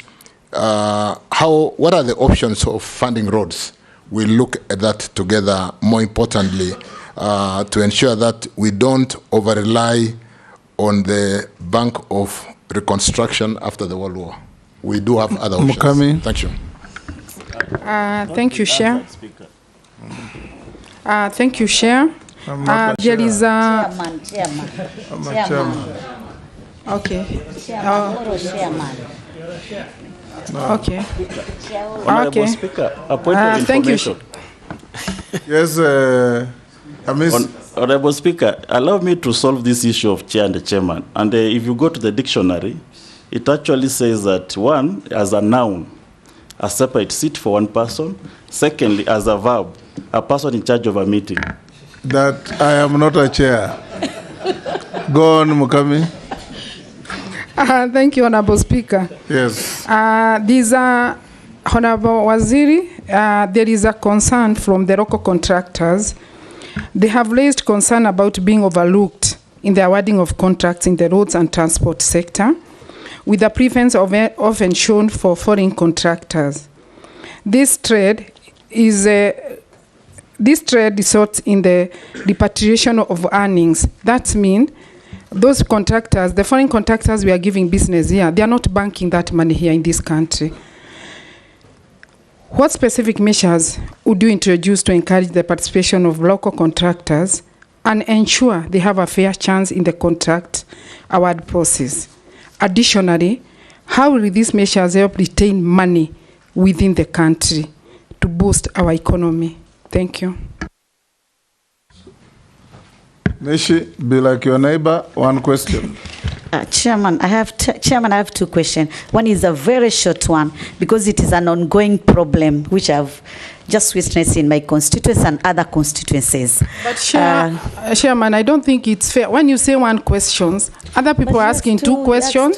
[SPEAKER 1] what are the options of funding roads? We'll look at that together, more importantly, to ensure that we don't over-rely on the Bank of Reconstruction after the World War. We do have other options.
[SPEAKER 2] Mukami.
[SPEAKER 1] Thank you.
[SPEAKER 12] Thank you, Chair. Thank you, Chair. There is a...
[SPEAKER 2] Chairman.
[SPEAKER 12] Okay. Okay.
[SPEAKER 11] Honorable Speaker, a point of
[SPEAKER 12] thank you.
[SPEAKER 11] information.
[SPEAKER 2] Yes,
[SPEAKER 11] Honorable Speaker, allow me to solve this issue of chair and the chairman. And if you go to the dictionary, it actually says that one, as a noun, a separate seat for one person. Secondly, as a verb, a person in charge of a meeting.
[SPEAKER 2] That I am not a chair. Go on, Mukami.
[SPEAKER 12] Thank you, Honorable Speaker.
[SPEAKER 2] Yes.
[SPEAKER 12] These are, Honorable Waziri, there is a concern from the local contractors. They have raised concern about being overlooked in the awarding of contracts in the roads and transport sector. with the preference often shown for foreign contractors. This trade results in the repatriation of earnings. That means those contractors, the foreign contractors we are giving business here, they are not banking that money here in this country. What specific measures would you introduce to encourage the participation of local contractors and ensure they have a fair chance in the contract award process? Additionally, how will these measures help retain money within the country to boost our economy? Thank you.
[SPEAKER 2] Nishi, be like your neighbor, one question.
[SPEAKER 13] Chairman, I have two questions. One is a very short one because it is an ongoing problem which I've just witnessed in my constituency and other constituencies.
[SPEAKER 12] But Chairman, I don't think it's fair. When you say one question, other people are asking two questions.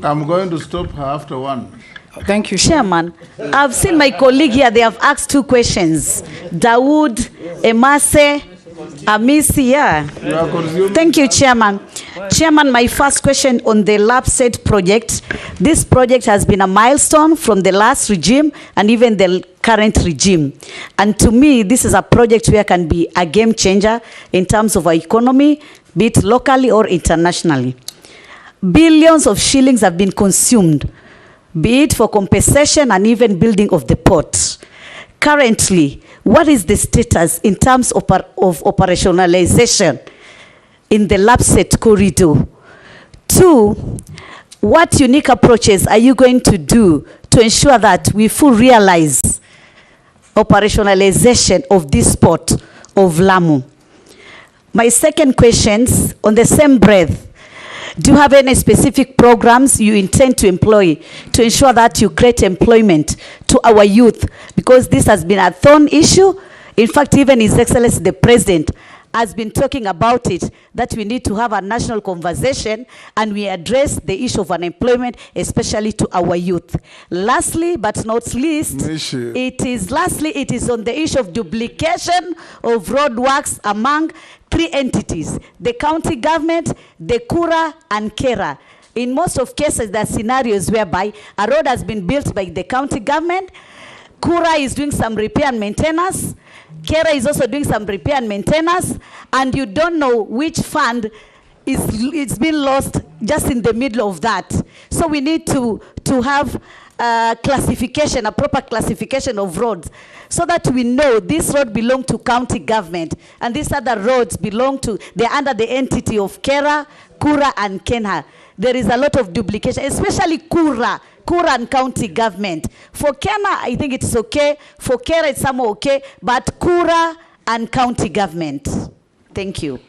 [SPEAKER 2] I'm going to stop her after one.
[SPEAKER 12] Thank you,
[SPEAKER 13] Chairman. I've seen my colleague here, they have asked two questions. Dawood, Emase, Amisi, yeah. Thank you, Chairman. Chairman, my first question on the LAPSET project. This project has been a milestone from the last regime and even the current regime. And to me, this is a project where can be a game changer in terms of our economy, be it locally or internationally. Billions of shillings have been consumed, be it for compensation and even building of the port. Currently, what is the status in terms of operationalization in the LAPSET corridor? 2, what unique approaches are you going to do to ensure that we fully realize operationalization of this port of Lamu? My second question, on the same breath, do you have any specific programs you intend to employ to ensure that you create employment to our youth? Because this has been a thorn issue. In fact, even His Excellency the President has been talking about it, that we need to have a national conversation and we address the issue of unemployment, especially to our youth. Lastly, but not least, it is on the issue of duplication of road works among 3 entities, the county government, the Kura, and Kera. In most of cases, there are scenarios whereby a road has been built by the county government, Kura is doing some repair and maintenance, Kera is also doing some repair and maintenance, and you don't know which fund it's been lost just in the middle of that. So we need to have classification, a proper classification of roads, so that we know this road belongs to county government and these other roads belong to, they're under the entity of Kera, Kura, and Kenha. There is a lot of duplication, especially Kura and county government. For Kenha, I think it's okay. For Kera, it's somewhat okay, but Kura and county government. Thank you.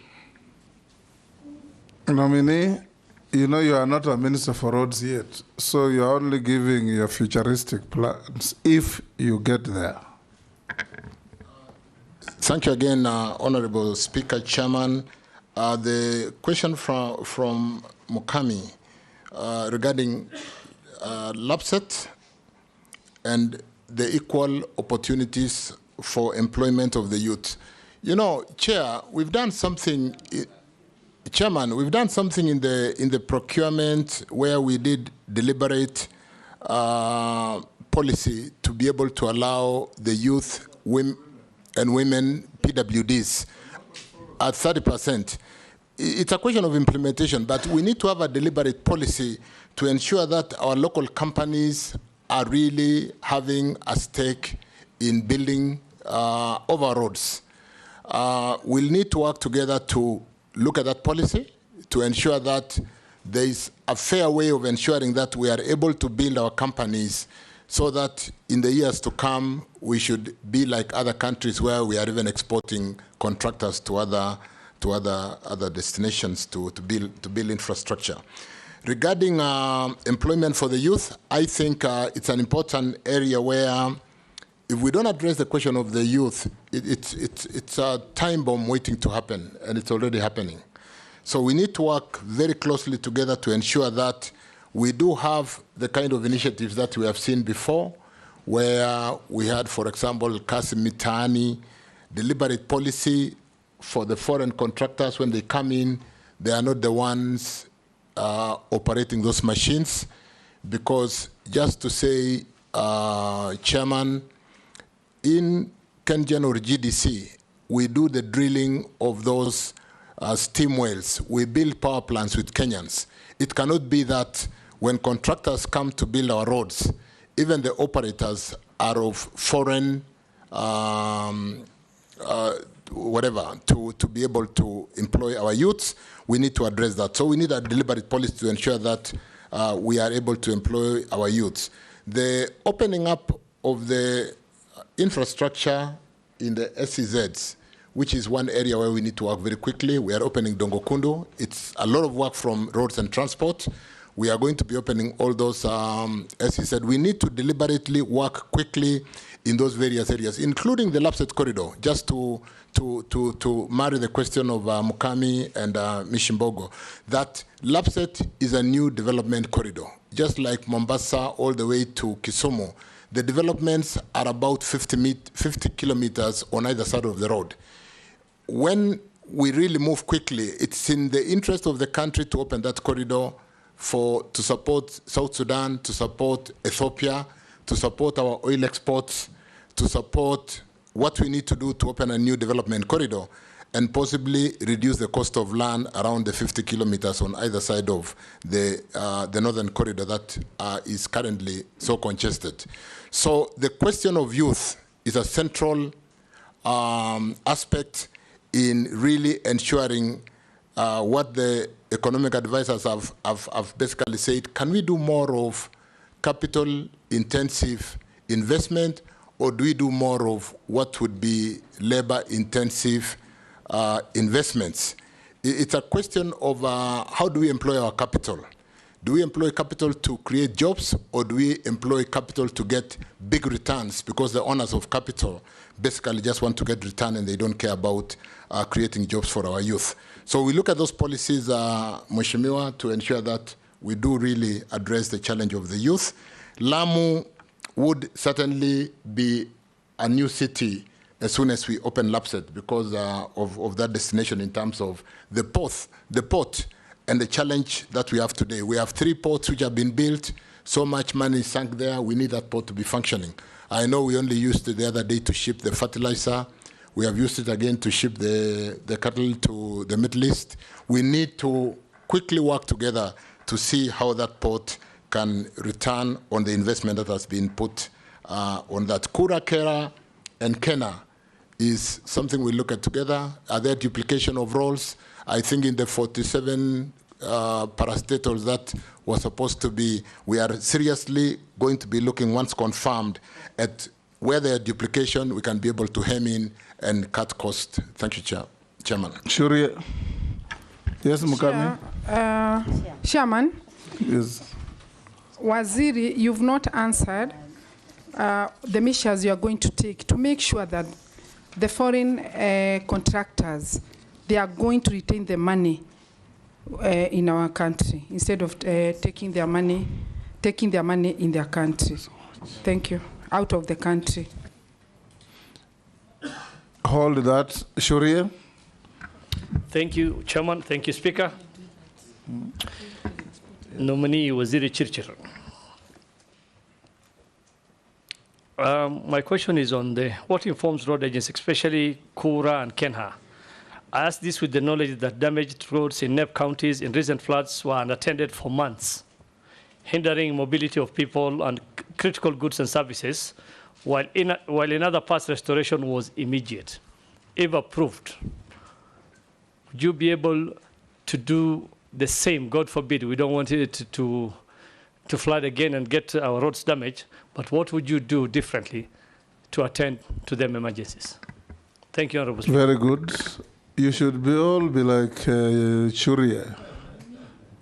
[SPEAKER 2] Nominee, you know you are not a minister for roads yet, so you are only giving your futuristic plans if you get there.
[SPEAKER 1] Thank you again, Honorable Speaker, Chairman. The question from Mukami regarding LAPSET and the equal opportunities for employment of the youth. You know, Chair, we've done something. Chairman, we've done something in the procurement where we did deliberate policy to be able to allow the youth and women PWDs at 30%. It's a question of implementation, but we need to have a deliberate policy to ensure that our local companies are really having a stake in building over roads. We'll need to work together to look at that policy to ensure that there is a fair way of ensuring that we are able to build our companies so that in the years to come, we should be like other countries where we are even exporting contractors to other destinations to build infrastructure. Regarding employment for the youth, I think it's an important area where if we don't address the question of the youth, it's a time bomb waiting to happen, and it's already happening. So we need to work very closely together to ensure that we do have the kind of initiatives that we have seen before, where we had, for example, Kasi Mitaani, deliberate policy for the foreign contractors. When they come in, they are not the ones operating those machines, because just to say, Chairman, in Kenyan or GDC, we do the drilling of those steam wells. We build power plants with Kenyans. It cannot be that when contractors come to build our roads, even the operators are of foreign whatever, to be able to employ our youths. We need to address that. So we need a deliberate policy to ensure that we are able to employ our youths. The opening up of the infrastructure in the SEZs, which is one area where we need to work very quickly. We are opening Dongokundu. It's a lot of work from roads and transport. We are going to be opening all those, as he said, we need to deliberately work quickly in those various areas, including the Lapset corridor, just to marry the question of Mukami and Mishimbogo, that Lapset is a new development corridor, just like Mombasa all the way to Kisumu. The developments are about 50 kilometers on either side of the road. When we really move quickly, it's in the interest of the country to open that corridor to support South Sudan, to support Ethiopia, to support our oil exports, to support what we need to do to open a new development corridor and possibly reduce the cost of land around the 50 kilometers on either side of the northern corridor that is currently so congested. So the question of youth is a central aspect in really ensuring what the economic advisors have basically said. Can we do more of capital intensive investment, or do we do more of what would be labor intensive investments? It's a question of how do we employ our capital? Do we employ capital to create jobs, or do we employ capital to get big returns, because the owners of capital basically just want to get return and they don't care about creating jobs for our youth? So we look at those policies, Mheshimiwa, to ensure that we do really address the challenge of the youth. Lamu would certainly be a new city as soon as we open Lapset, because of that destination in terms of the port and the challenge that we have today. We have 3 ports which have been built. So much money sunk there. We need that port to be functioning. I know we only used it the other day to ship the fertilizer. We have used it again to ship the cattle to the Middle East. We need to quickly work together to see how that port can return on the investment that has been put on that. Kura, Kera, and Kena is something we look at together. Are there duplication of roles? I think in the 47 parastatals that were supposed to be, we are seriously going to be looking, once confirmed, at where there are duplication, we can be able to hem in and cut cost. Thank you, Chairman.
[SPEAKER 2] Sure. Yes, Mukami.
[SPEAKER 12] Chairman.
[SPEAKER 2] Yes.
[SPEAKER 12] Waziri, you've not answered the measures you are going to take to make sure that the foreign contractors, they are going to retain the money in our country instead of taking their money in their country. Thank you. Out of the country.
[SPEAKER 2] Hold that. Sharia.
[SPEAKER 14] Thank you, Chairman. Thank you, Speaker. Nominee Waziri Chirchir. My question is on what informs road agents, especially Kura and Kenha. I ask this with the knowledge that damaged roads in NEP counties in recent floods were unattended for months, hindering mobility of people and critical goods and services, while in other parts restoration was immediate. If approved, would you be able to do the same? God forbid, we don't want it to flood again and get our roads damaged, but what would you do differently to attend to them emergencies? Thank you, Honorable Speaker.
[SPEAKER 2] Very good. You should all be like Churia.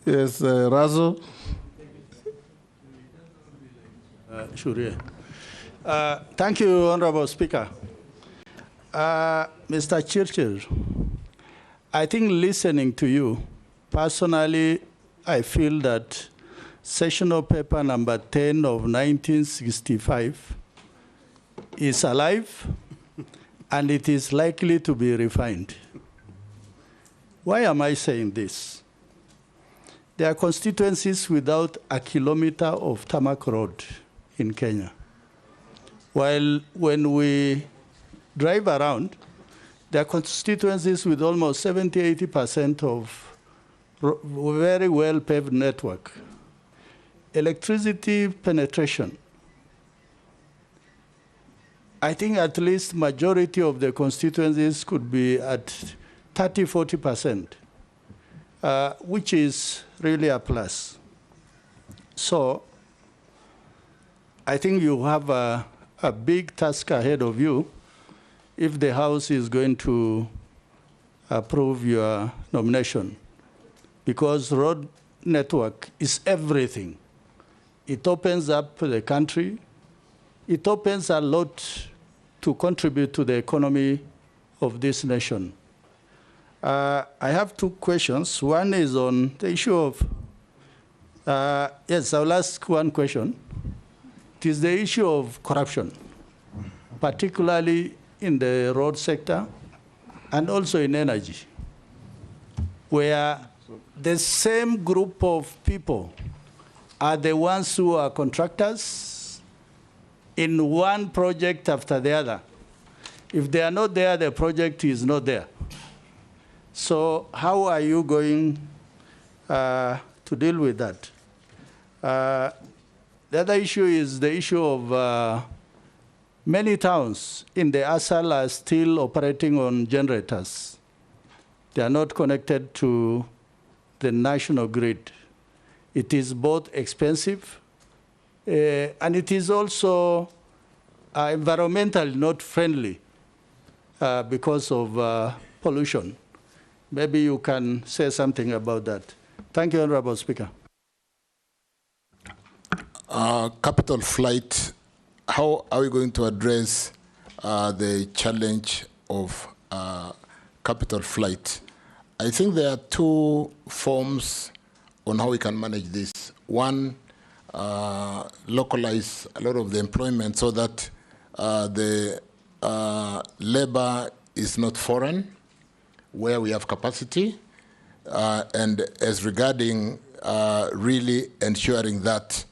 [SPEAKER 2] Yes, Razo.
[SPEAKER 15] Sure. Thank you, Honorable Speaker. Mr. Churchill, I think listening to you, personally, I feel that Sessional Paper number 10 of 1965 is alive and it is likely to be refined. Why am I saying this? There are constituencies without a kilometer of tarmac road in Kenya. While when we drive around, there are constituencies with almost 70–80% of very well paved network. Electricity penetration. I think at least majority of the constituencies could be at 30–40%, which is really a plus. So I think you have a big task ahead of you if the House is going to approve your nomination, because road network is everything. It opens up the country. It opens a lot to contribute to the economy of this nation. I have two questions. One is on the issue of, yes, I'll ask one question. It is the issue of corruption, particularly in the road sector and also in energy, where the same group of people are the ones who are contractors in one project after the other. If they are not there, the project is not there. So how are you going to deal with that? The other issue is the issue of many towns in the ASAL are still operating on generators. They are not connected to the national grid. It is both expensive and it is also environmentally not friendly because of pollution. Maybe you can say something about that. Thank you, Honorable Speaker.
[SPEAKER 1] Capital flight, how are we going to address the challenge of capital flight? I think there are two forms on how we can manage this. One, localize a lot of the employment so that the labor is not foreign, where we have capacity, and as regarding really ensuring that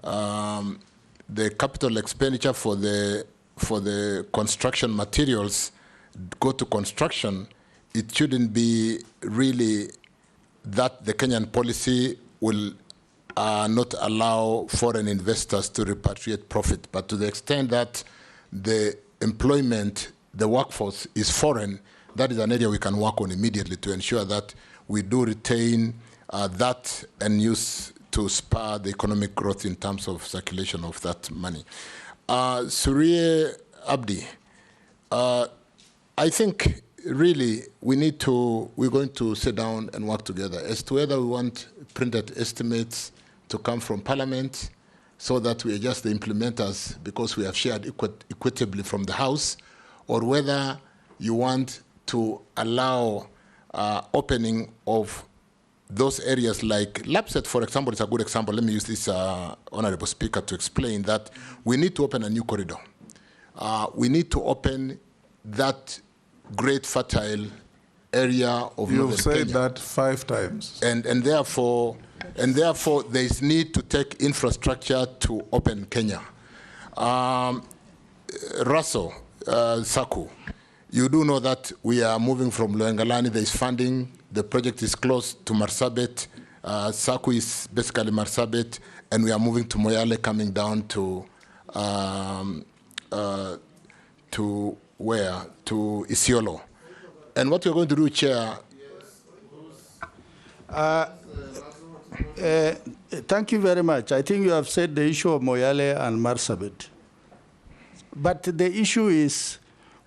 [SPEAKER 1] the capital expenditure for the construction materials go to construction, it shouldn't be really that the Kenyan policy will not allow foreign investors to repatriate profit, but to the extent that the employment, the workforce is foreign, that is an area we can work on immediately to ensure that we do retain that and use to spur the economic growth in terms of circulation of that money. Surie Abdi, I think really we're going to sit down and work together as to whether we want printed estimates to come from Parliament so that we adjust the implementers because we have shared equitably from the House, or whether you want to allow opening of those areas like Lapset, for example, is a good example. Let me use this, Honorable Speaker, to explain that we need to open a new corridor. We need to open that great fertile area of Northern Kenya.
[SPEAKER 2] You've said that 5 times.
[SPEAKER 1] And therefore there is need to take infrastructure to open Kenya. Russell, Saku, you do know that we are moving from Loengalani. There is funding. The project is close to Marsabit. Saku is basically Marsabit, and we are moving to Moyale, coming down to where? To Isiolo. And what we're going to do, Chair.
[SPEAKER 15] Thank you very much. I think you have said the issue of Moyale and Marsabit. But the issue is,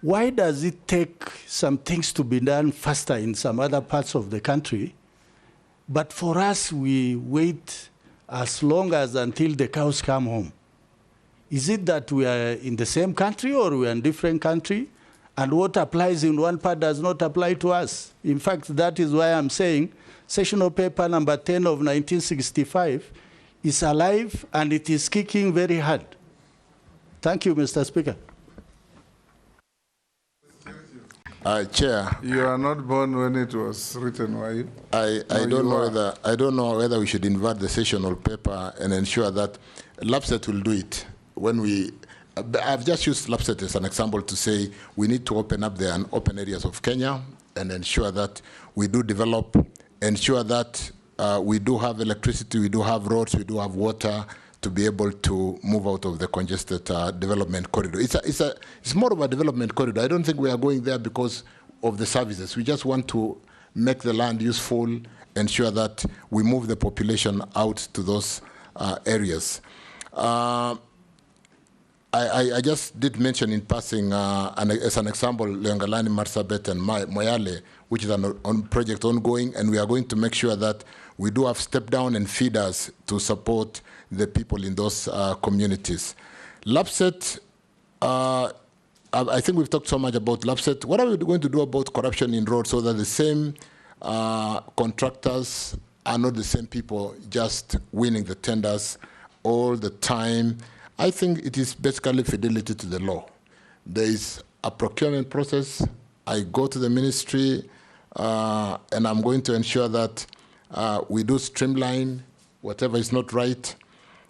[SPEAKER 15] why does it take some things to be done faster in some other parts of the country, but for us, we wait as long as until the cows come home? Is it that we are in the same country or we are in a different country, and what applies in one part does not apply to us? In fact, that is why I'm saying Sessional Paper number 10 of 1965 is alive and it is kicking very hard. Thank you, Mr. Speaker.
[SPEAKER 1] Chair.
[SPEAKER 2] You are not born when it was written, were you?
[SPEAKER 1] I don't know whether we should invert the sessional paper and ensure that LAPSET will do it. When I've just used LAPSET as an example to say we need to open up the open areas of Kenya and ensure that we do develop, ensure that we do have electricity, we do have roads, we do have water to be able to move out of the congested development corridor. It's more of a development corridor. I don't think we are going there because of the services. We just want to make the land useful, ensure that we move the population out to those areas. I just did mention in passing, as an example, Leongalani, Marsabit, and Moyale, which is a project ongoing, and we are going to make sure that we do have step down and feeders to support the people in those communities. LAPSET, I think we've talked so much about LAPSET. What are we going to do about corruption in roads so that the same contractors are not the same people just winning the tenders all the time? I think it is basically fidelity to the law. There is a procurement process. I go to the ministry, and I'm going to ensure that we do streamline whatever is not right.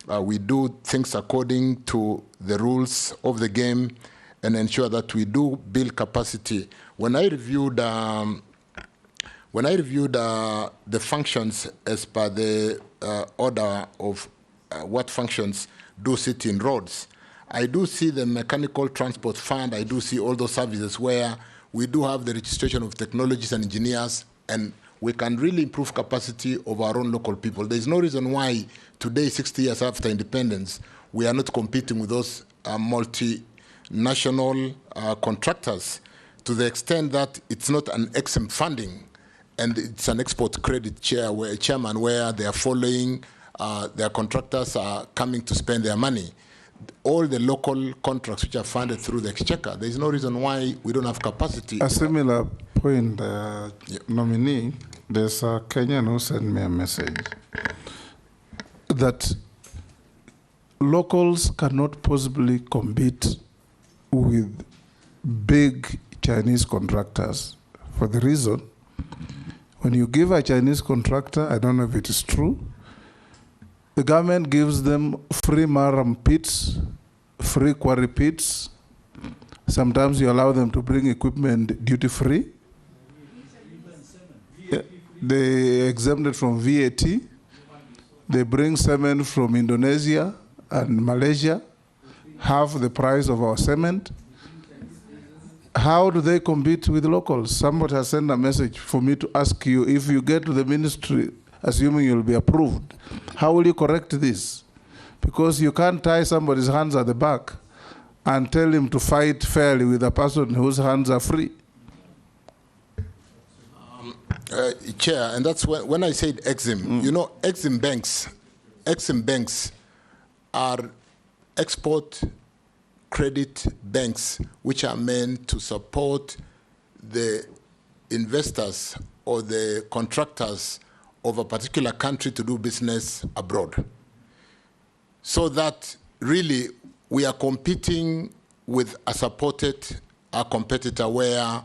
[SPEAKER 1] We do things according to the rules of the game and ensure that we do build capacity. When I reviewed the functions as per the order of what functions do sit in roads, I do see the mechanical transport fund, I do see all those services where we do have the registration of technologists and engineers, and we can really improve capacity of our own local people. There's no reason why today, 60 years after independence, we are not competing with those multinational contractors to the extent that it's not an EXIM funding and it's an export credit chairman where they are following, their contractors are coming to spend their money. All the local contracts which are funded through the exchequer, there's no reason why we don't have capacity.
[SPEAKER 2] A similar point, nominee, there's a Kenyan who sent me a message that locals cannot possibly compete with big Chinese contractors for the reason when you give a Chinese contractor, I don't know if it is true, the government gives them free maram pits, free quarry pits. Sometimes you allow them to bring equipment duty-free. They exempted from VAT. They bring cement from Indonesia and Malaysia, half the price of our cement. How do they compete with locals? Somebody has sent a message for me to ask you, if you get to the ministry, assuming you'll be approved, how will you correct this? Because you can't tie somebody's hands at the back and tell him to fight fairly with a person whose hands are free.
[SPEAKER 1] Chair, and that's when I said EXIM, you know, EXIM banks are export credit banks which are meant to support the investors or the contractors of a particular country to do business abroad. So that really we are competing with a competitor where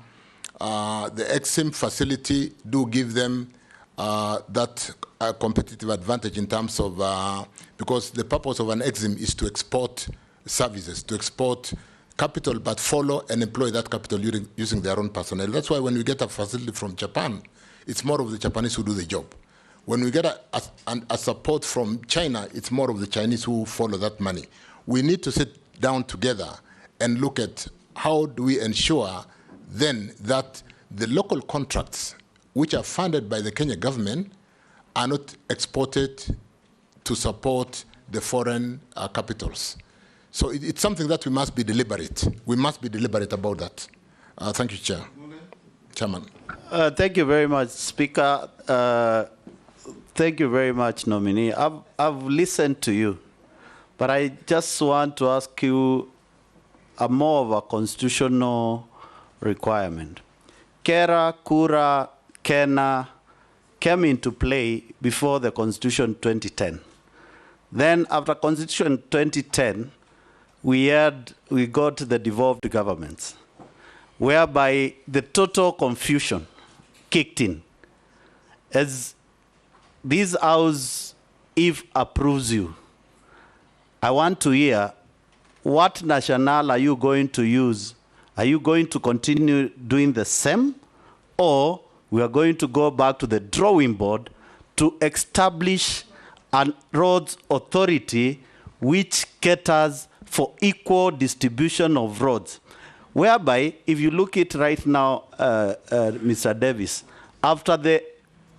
[SPEAKER 1] the EXIM facility do give them that competitive advantage in terms of, because the purpose of an EXIM is to export services, to export capital, but follow and employ that capital using their own personnel. That's why when we get a facility from Japan, it's more of the Japanese who do the job. When we get a support from China, it's more of the Chinese who follow that money. We need to sit down together and look at how do we ensure then that the local contracts which are funded by the Kenya government are not exported to support the foreign capitals. So it's something that we must be deliberate. We must be deliberate about that. Thank you, Chairman.
[SPEAKER 3] Thank you very much, Speaker. Thank you very much, nominee. I've listened to you, but I just want to ask you a more of a constitutional requirement. Kera, Kura, Kena came into play before the Constitution 2010. Then after Constitution 2010, we got the devolved governments. whereby the total confusion kicked in. As this House, if approves you, I want to hear what national are you going to use? Are you going to continue doing the same, or we are going to go back to the drawing board to establish a roads authority which caters for equal distribution of roads? Whereby, if you look at right now, Mr. Davis, after the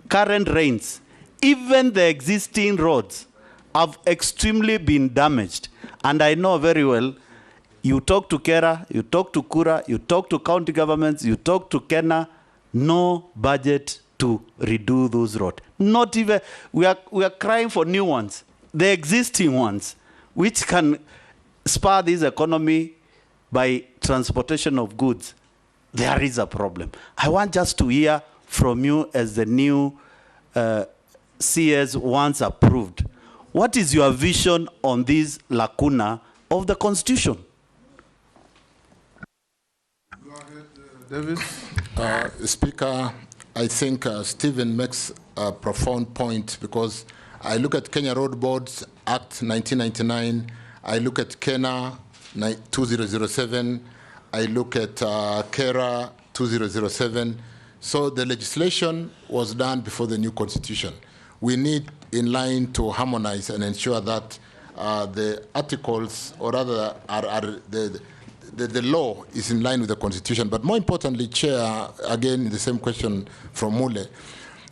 [SPEAKER 3] current rains, even the existing roads have extremely been damaged. And I know very well, you talk to Kera, you talk to Kura, you talk to county governments, you talk to Kenya, no budget to redo those roads. Not even, we are crying for new ones. The existing ones, which can spur this economy by transportation of goods, there is a problem. I want just to hear from you as the new CS once approved. What is your vision on this lacuna of the Constitution?
[SPEAKER 2] Go ahead, David.
[SPEAKER 1] Speaker, I think Stephen makes a profound point, because I look at Kenya Road Boards Act 1999, I look at Kenya 2007, I look at KERA 2007. So the legislation was done before the new constitution. We need in line to harmonize and ensure that the articles, or rather the law is in line with the constitution. But more importantly, Chair, again, the same question from Mule,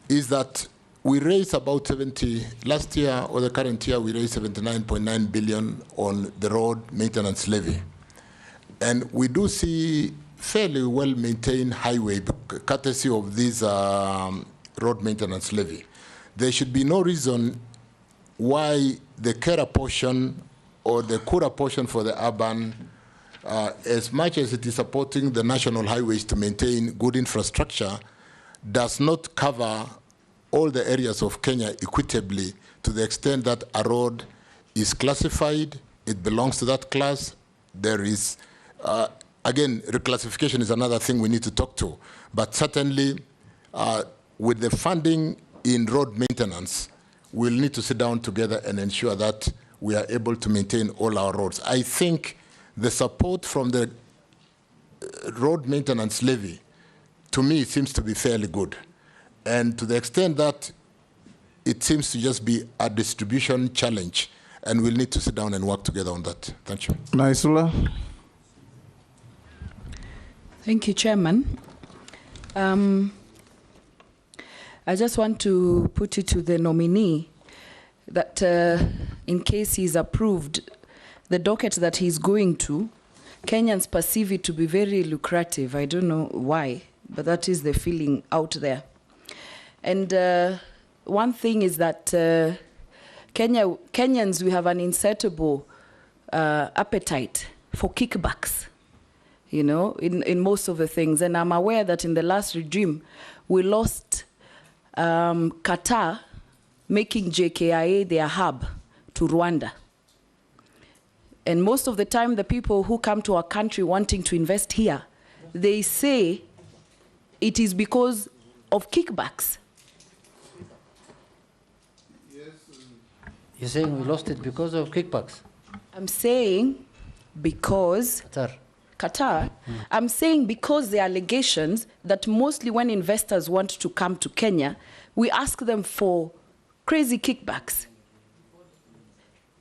[SPEAKER 1] is that we raised about 70, last year or the current year, we raised 79.9 billion on the road maintenance levy. And we do see fairly well-maintained highway courtesy of this road maintenance levy. There should be no reason why the Kera portion or the Kura portion for the urban, as much as it is supporting the national highways to maintain good infrastructure, does not cover all the areas of Kenya equitably, to the extent that a road is classified, it belongs to that class. There is, again, reclassification is another thing we need to talk to. But certainly, with the funding in road maintenance, we'll need to sit down together and ensure that we are able to maintain all our roads. I think the support from the road maintenance levy, to me, seems to be fairly good. And to the extent that it seems to just be a distribution challenge, and we'll need to sit down and work together on that. Thank you.
[SPEAKER 2] Naisula.
[SPEAKER 6] Thank you, Chairman. I just want to put it to the nominee that in case he's approved, the docket that he's going to, Kenyans perceive it to be very lucrative. I don't know why, but that is the feeling out there. And one thing is that Kenyans, we have an insatiable appetite for kickbacks, you know, in most of the things. And I'm aware that in the last regime, we lost Qatar making JKIA their hub to Rwanda. And most of the time, the people who come to our country wanting to invest here, they say it is because of kickbacks.
[SPEAKER 4] You're saying we lost it because of kickbacks?
[SPEAKER 6] I'm saying because Qatar. I'm saying because the allegations that mostly when investors want to come to Kenya, we ask them for crazy kickbacks.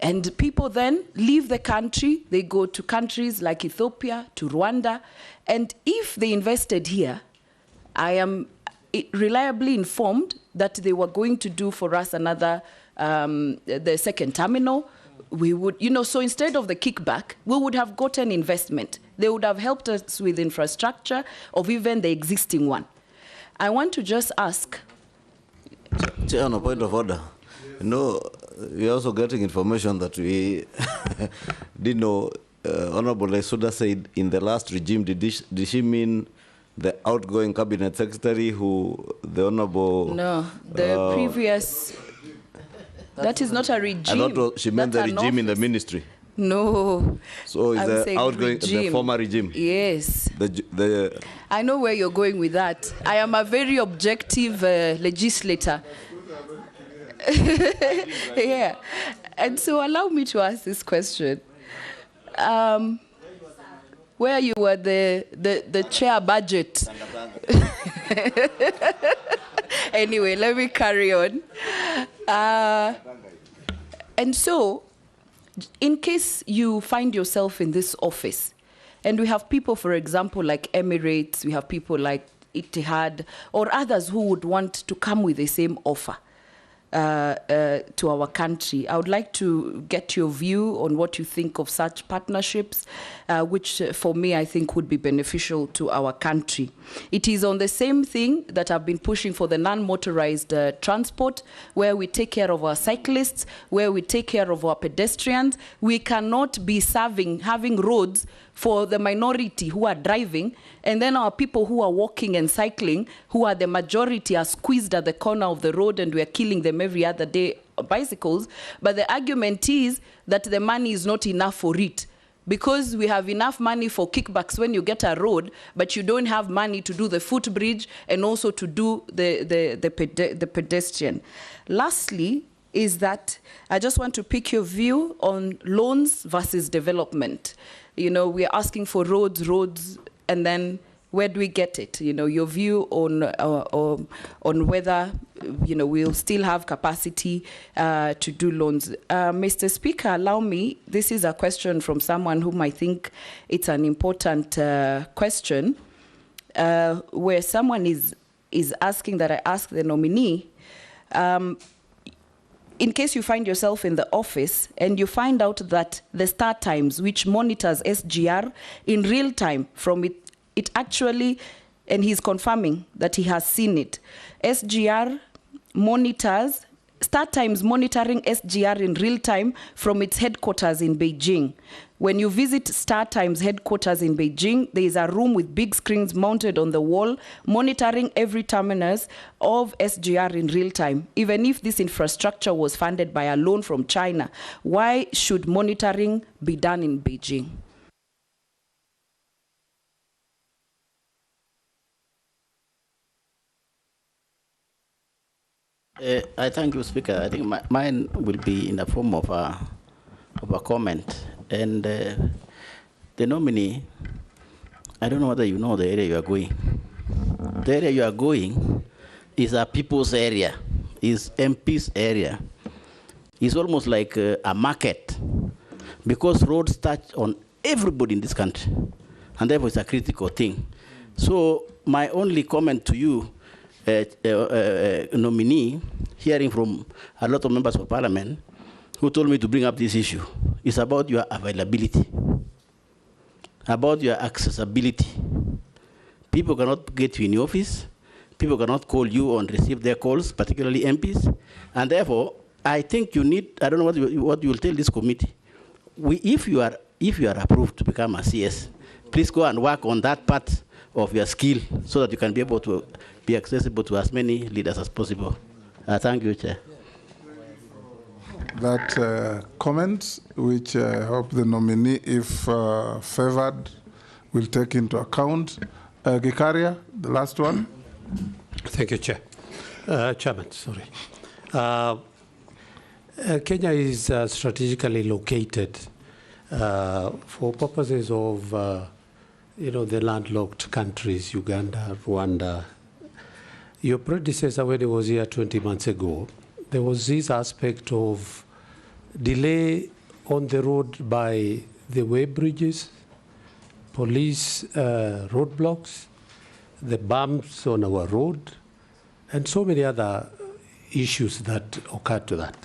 [SPEAKER 6] And people then leave the country, they go to countries like Ethiopia, to Rwanda, and if they invested here, I am reliably informed that they were going to do for us another, the second terminal. We would, you know, so instead of the kickback, we would have gotten investment. They would have helped us with infrastructure of even the existing one. I want to just ask.
[SPEAKER 16] Chair, on a point of order. You know, we're also getting information that we didn't know. Honorable Lesuda said in the last regime, did she mean the outgoing cabinet secretary who the honorable...
[SPEAKER 6] No, the previous... That is not a regime.
[SPEAKER 16] I thought she meant the regime in the ministry.
[SPEAKER 6] No.
[SPEAKER 16] So is
[SPEAKER 6] I'm
[SPEAKER 16] the
[SPEAKER 6] saying
[SPEAKER 16] outgoing, the
[SPEAKER 6] regime.
[SPEAKER 16] former regime?
[SPEAKER 6] Yes.
[SPEAKER 16] The
[SPEAKER 6] I know where you're going with that. I am a very objective legislator. Yeah. And so allow me to ask this question. Where you were the chair budget. Anyway, let me carry on. And so, in case you find yourself in this office, and we have people, for example, like Emirates, we have people like Etihad, or others who would want to come with the same offer to our country. I would like to get your view on what you think of such partnerships, which for me I think would be beneficial to our country. It is on the same thing that I've been pushing for the non-motorized transport, where we take care of our cyclists, where we take care of our pedestrians. We cannot be having roads for the minority who are driving, and then our people who are walking and cycling, who are the majority, are squeezed at the corner of the road, and we are killing them every other day, bicycles. But the argument is that the money is not enough for it, because we have enough money for kickbacks when you get a road, but you don't have money to do the footbridge and also to do the pedestrian. Lastly, is that I just want to pick your view on loans versus development. You know, we are asking for roads, and then where do we get it? You know, your view on whether, you know, we'll still have capacity to do loans. Mr. Speaker, allow me, this is a question from someone whom I think it's an important question, where someone is asking that I ask the nominee, in case you find yourself in the office and you find out that the Star Times, which monitors SGR in real time from it actually, and he's confirming that he has seen it, SGR monitors, Star Times monitoring SGR in real time from its headquarters in Beijing. When you visit Star Times headquarters in Beijing, there is a room with big screens mounted on the wall, monitoring every terminus of SGR in real time. Even if this infrastructure was funded by a loan from China, why should monitoring be done in Beijing?
[SPEAKER 17] I thank you, Speaker. I think mine will be in the form of a comment. And the nominee, I don't know whether you know the area you are going. The area you are going is a people's area, is MP's area. It's almost like a market, because roads touch on everybody in this country, and therefore it's a critical thing. So my only comment to you, nominee, hearing from a lot of members of parliament who told me to bring up this issue, is about your availability, about your accessibility. People cannot get you in the office. People cannot call you and receive their calls, particularly MPs. And therefore, I think you need, I don't know what you will tell this committee. If you are approved to become a CS, please go and work on that part of your skill so that you can be able to be accessible to as many leaders as possible. Thank you, Chair.
[SPEAKER 2] That comment, which I hope the nominee, if favored, will take into account. Gikaria, the last one.
[SPEAKER 18] Thank you, Chair. Chairman, sorry. Kenya is strategically located for purposes of the landlocked countries, Uganda, Rwanda. Your predecessor, when he was here 20 months ago, there was this aspect of delay on the road by the way bridges, police roadblocks, the bumps on our road, and so many other issues that occurred to that.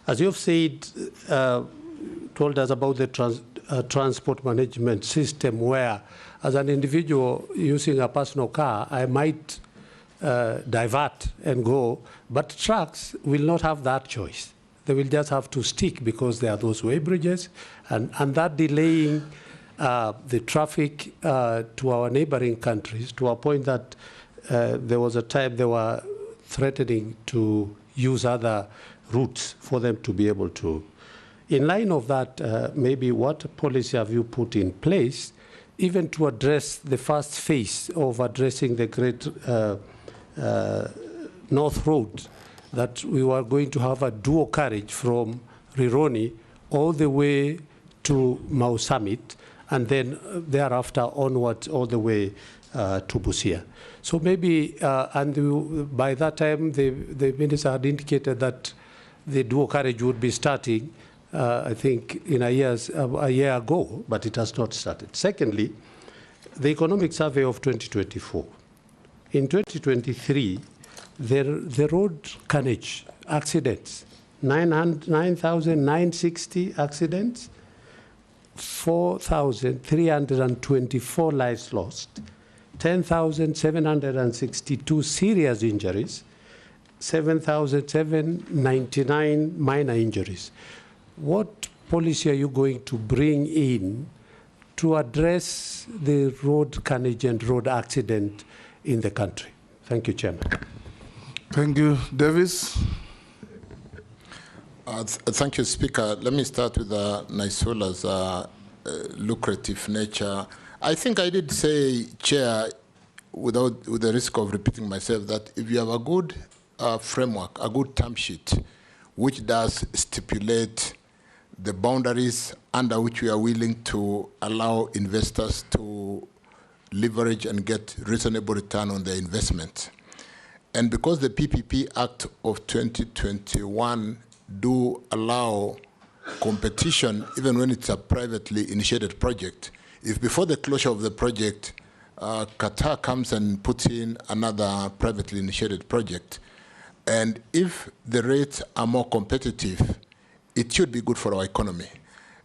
[SPEAKER 18] As you've said, told us about the transport management system, where as an individual using a personal car, I might divert and go, but trucks will not have that choice. They will just have to stick because there are those way bridges, and that delaying the traffic to our neighboring countries to a point that there was a time they were threatening to use other routes for them to be able to In line of that, maybe what policy have you put in place, even to address the first phase of addressing the Great North Road, that we were going to have a dual carriage from Rironi all the way to Mau Summit, and then thereafter onwards all the way to Busia. So maybe, by that time, the minister had indicated that the dual carriage would be starting, I think, in a year ago, but it has not started. Secondly, the economic survey of 2024. In 2023, the road carnage accidents, 9,960 accidents, 4,324 lives lost, 10,762 serious injuries, 7,799 minor injuries. What policy are you going to bring in to address the road carnage and road accident in the country? Thank you, Chairman.
[SPEAKER 2] Thank you. Davis?
[SPEAKER 1] Thank you, Speaker. Let me start with Naisola's lucrative nature. I think I did say, Chair, with the risk of repeating myself, that if you have a good framework, a good term sheet, which does stipulate the boundaries under which we are willing to allow investors to leverage and get reasonable return on their investment. And because the PPP Act of 2021 do allow competition, even when it's a privately initiated project, if before the closure of the project, Qatar comes and puts in another privately initiated project, and if the rates are more competitive, it should be good for our economy.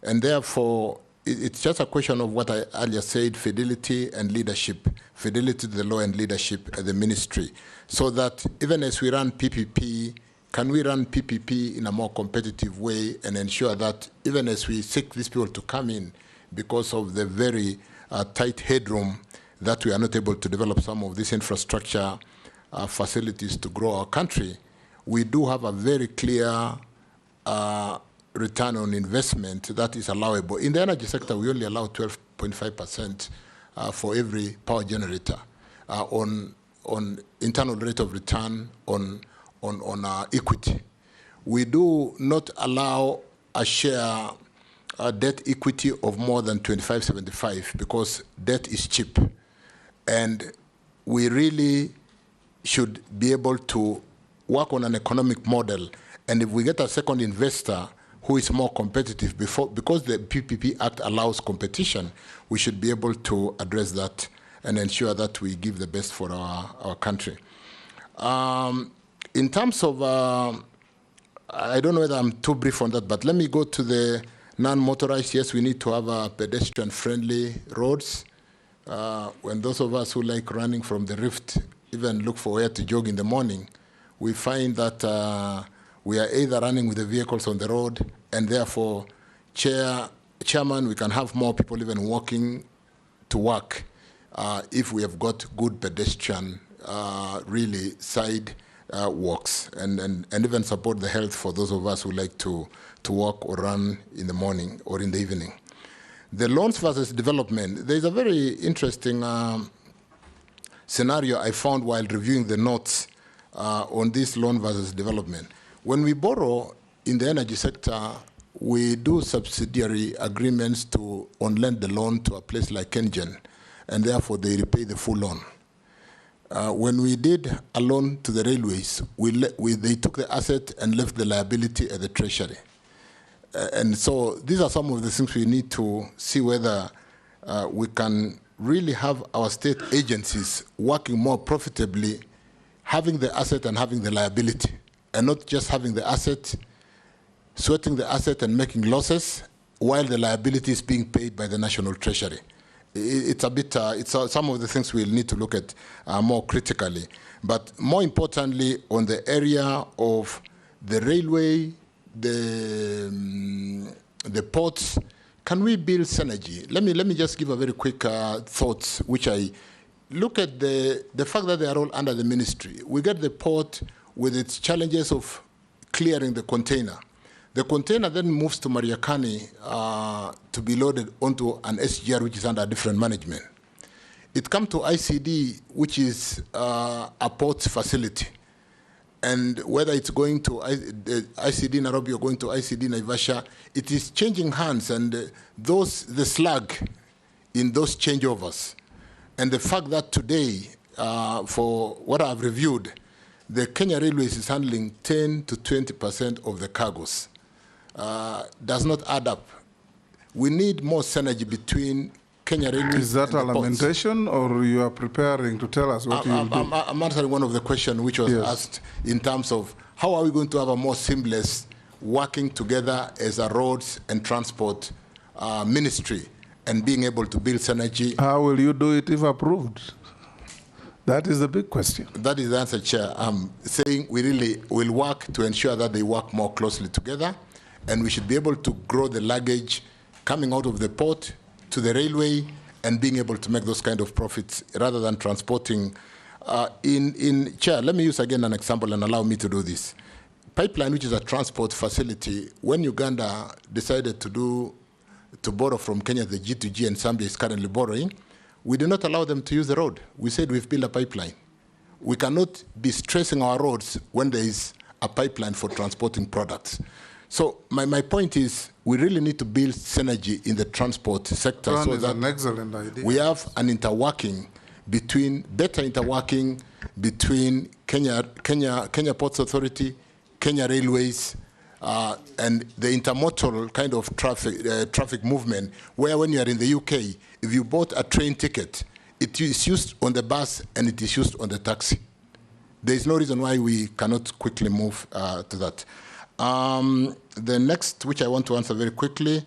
[SPEAKER 1] And therefore, it's just a question of what I earlier said, fidelity and leadership, fidelity to the law and leadership at the ministry, so that even as we run PPP, can we run PPP in a more competitive way and ensure that even as we seek these people to come in because of the very tight headroom, that we are not able to develop some of these infrastructure facilities to grow our country, we do have a very clear return on investment that is allowable. In the energy sector, we only allow 12.5% for every power generator on internal rate of return on equity. We do not allow a share debt equity of more than 25.75 because debt is cheap. And we really should be able to work on an economic model. And if we get a second investor who is more competitive, because the PPP Act allows competition, we should be able to address that and ensure that we give the best for our country. In terms of, I don't know whether I'm too brief on that, but let me go to the non-motorized. Yes, we need to have pedestrian-friendly roads. When those of us who like running from the rift even look for where to jog in the morning, we find that we are either running with the vehicles on the road, and therefore, Chairman, we can have more people even walking to work if we have got good pedestrian, really side walks, and even support the health for those of us who like to walk or run in the morning or in the evening. The loans versus development, there's a very interesting scenario I found while reviewing the notes on this loan versus development. When we borrow in the energy sector, we do subsidiary agreements to on-lend the loan to a place like Kengen, and therefore they repay the full loan. When we did a loan to the railways, they took the asset and left the liability at the treasury. And so these are some of the things we need to see whether we can really have our state agencies working more profitably, having the asset and having the liability, and not just having the asset, sweating the asset and making losses while the liability is being paid by the national treasury. It's a bit, some of the things we'll need to look at more critically. But more importantly, on the area of the railway, the ports, can we build synergy? Let me just give a very quick thoughts, which I look at the fact that they are all under the ministry. We get the port with its challenges of clearing the container. The container then moves to Mariakani to be loaded onto an SGR, which is under a different management. It comes to ICD, which is a port facility. And whether it's going to ICD Nairobi or going to ICD Naivasha, it is changing hands, and the slag in those changeovers. And the fact that today, for what I've reviewed, the Kenya Railways is handling 10 to 20% of the cargoes. Does not add up. We need more synergy between Kenya Railways.
[SPEAKER 2] Is that
[SPEAKER 1] and
[SPEAKER 2] a
[SPEAKER 1] the ports.
[SPEAKER 2] lamentation, or you are preparing to tell us what you will do?
[SPEAKER 1] I'm answering one of the questions which was asked in terms of how are we going to have a more seamless working together as a roads and transport ministry and being able to build synergy.
[SPEAKER 2] How will you do it if approved? That is the big question.
[SPEAKER 1] That is the answer, Chair. I'm saying we really will work to ensure that they work more closely together, and we should be able to grow the luggage coming out of the port to the railway and being able to make those kind of profits rather than transporting. Chair, let me use again an example and allow me to do this. Pipeline, which is a transport facility, when Uganda decided to borrow from Kenya the G2G, and Zambia is currently borrowing, we did not allow them to use the road. We said we've built a pipeline. We cannot be stressing our roads when there is a pipeline for transporting products. So my point is we really need to build synergy in the transport sector so that
[SPEAKER 2] an excellent idea.
[SPEAKER 1] we have an better interworking between Kenya Ports Authority, Kenya Railways, and the intermodal kind of traffic movement, where when you are in the UK, if you bought a train ticket, it is used on the bus and it is used on the taxi. There is no reason why we cannot quickly move to that. The next, which I want to answer very quickly,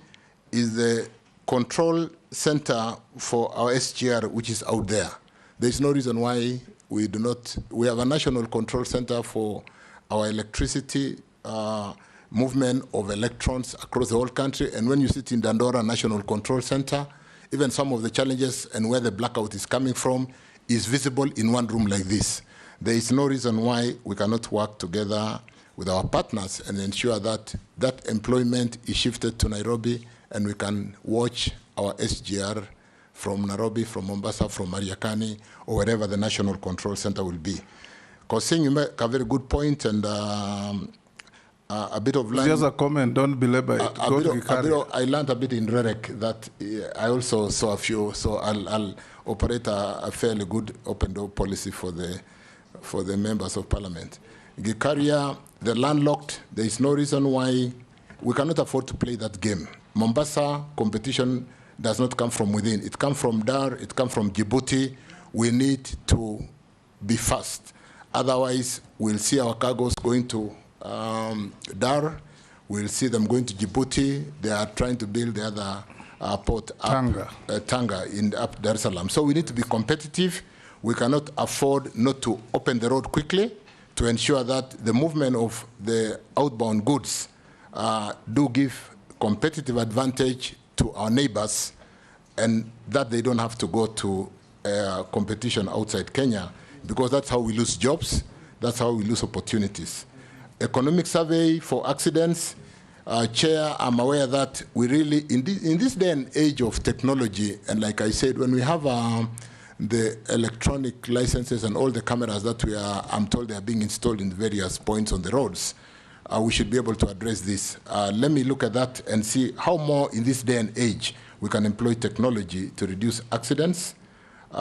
[SPEAKER 1] is the control center for our SGR, which is out there. There is no reason why we do not. We have a national control center for our electricity movement of electrons across the whole country. And when you sit in Dandora National Control Center, even some of the challenges and where the blackout is coming from is visible in one room like this. There is no reason why we cannot work together with our partners and ensure that that employment is shifted to Nairobi, and we can watch our SGR from Nairobi, from Mombasa, from Mariakani, or wherever the National Control Center will be. Because you make a very good point, and a bit of land.
[SPEAKER 2] Just a comment, don't belabor it.
[SPEAKER 1] I learned a bit in Rerek that I also saw a few, so I'll operate a fairly good open door policy for the members of parliament. Gikaria, the landlocked, there is no reason why we cannot afford to play that game. Mombasa competition does not come from within. It comes from Dar, it comes from Djibouti. We need to be fast. Otherwise, we'll see our cargoes going to Dar. We'll see them going to Djibouti. They are trying to build the other port up, Tanga in up Dar es Salaam. So we need to be competitive. We cannot afford not to open the road quickly to ensure that the movement of the outbound goods do give competitive advantage to our neighbors, and that they don't have to go to competition outside Kenya, because that's how we lose jobs, that's how we lose opportunities. Economic survey for accidents, Chair, I'm aware that we really, in this day and age of technology, and like I said, when we have the electronic licenses and all the cameras that I'm told they are being installed in various points on the roads, we should be able to address this. Let me look at that and see how more in this day and age we can employ technology to reduce accidents, to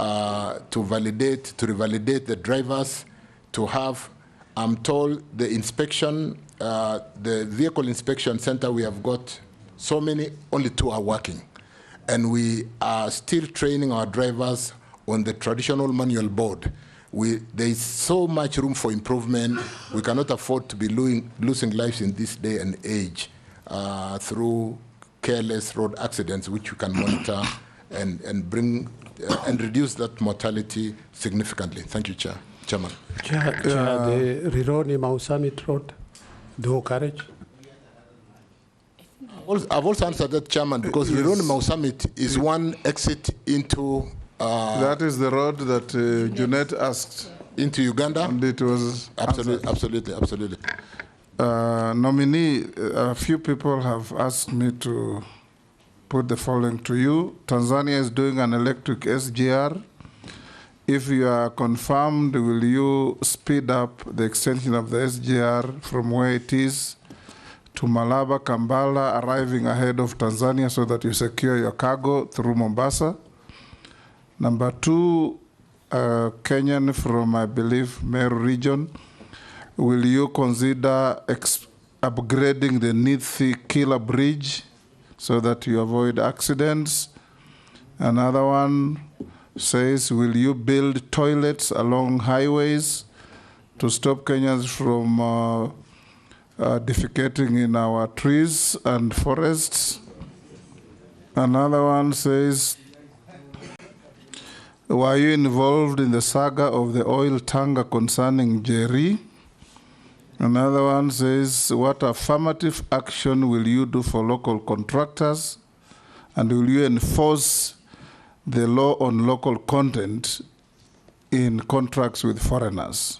[SPEAKER 1] revalidate the drivers, to have, I'm told, the inspection, the vehicle inspection center, we have got so many, only 2 are working. And we are still training our drivers on the traditional manual board. There is so much room for improvement. We cannot afford to be losing lives in this day and age through careless road accidents, which we can monitor and bring and reduce that mortality significantly. Thank you, Chairman.
[SPEAKER 18] The Rironi Mau Summit Road, do carriage?
[SPEAKER 1] I've also answered that, Chairman, because Rironi Mau Summit is one exit into
[SPEAKER 2] that is the road that Junet asked
[SPEAKER 1] into Uganda.
[SPEAKER 2] And it was
[SPEAKER 1] absolutely.
[SPEAKER 2] Nominee, a few people have asked me to put the following to you. Tanzania is doing an electric SGR. If you are confirmed, will you speed up the extension of the SGR from where it is to Malaba, Kampala, arriving ahead of Tanzania so that you secure your cargo through Mombasa? Number two, Kenyan from, I believe, Meru region. Will you consider upgrading the Nithi-Kila Bridge so that you avoid accidents? Another one says, will you build toilets along highways to stop Kenyans from defecating in our trees and forests? Another one says, were you involved in the saga of the oil tanker concerning Jerry? Another one says, what affirmative action will you do for local contractors? And will you enforce the law on local content in contracts with foreigners?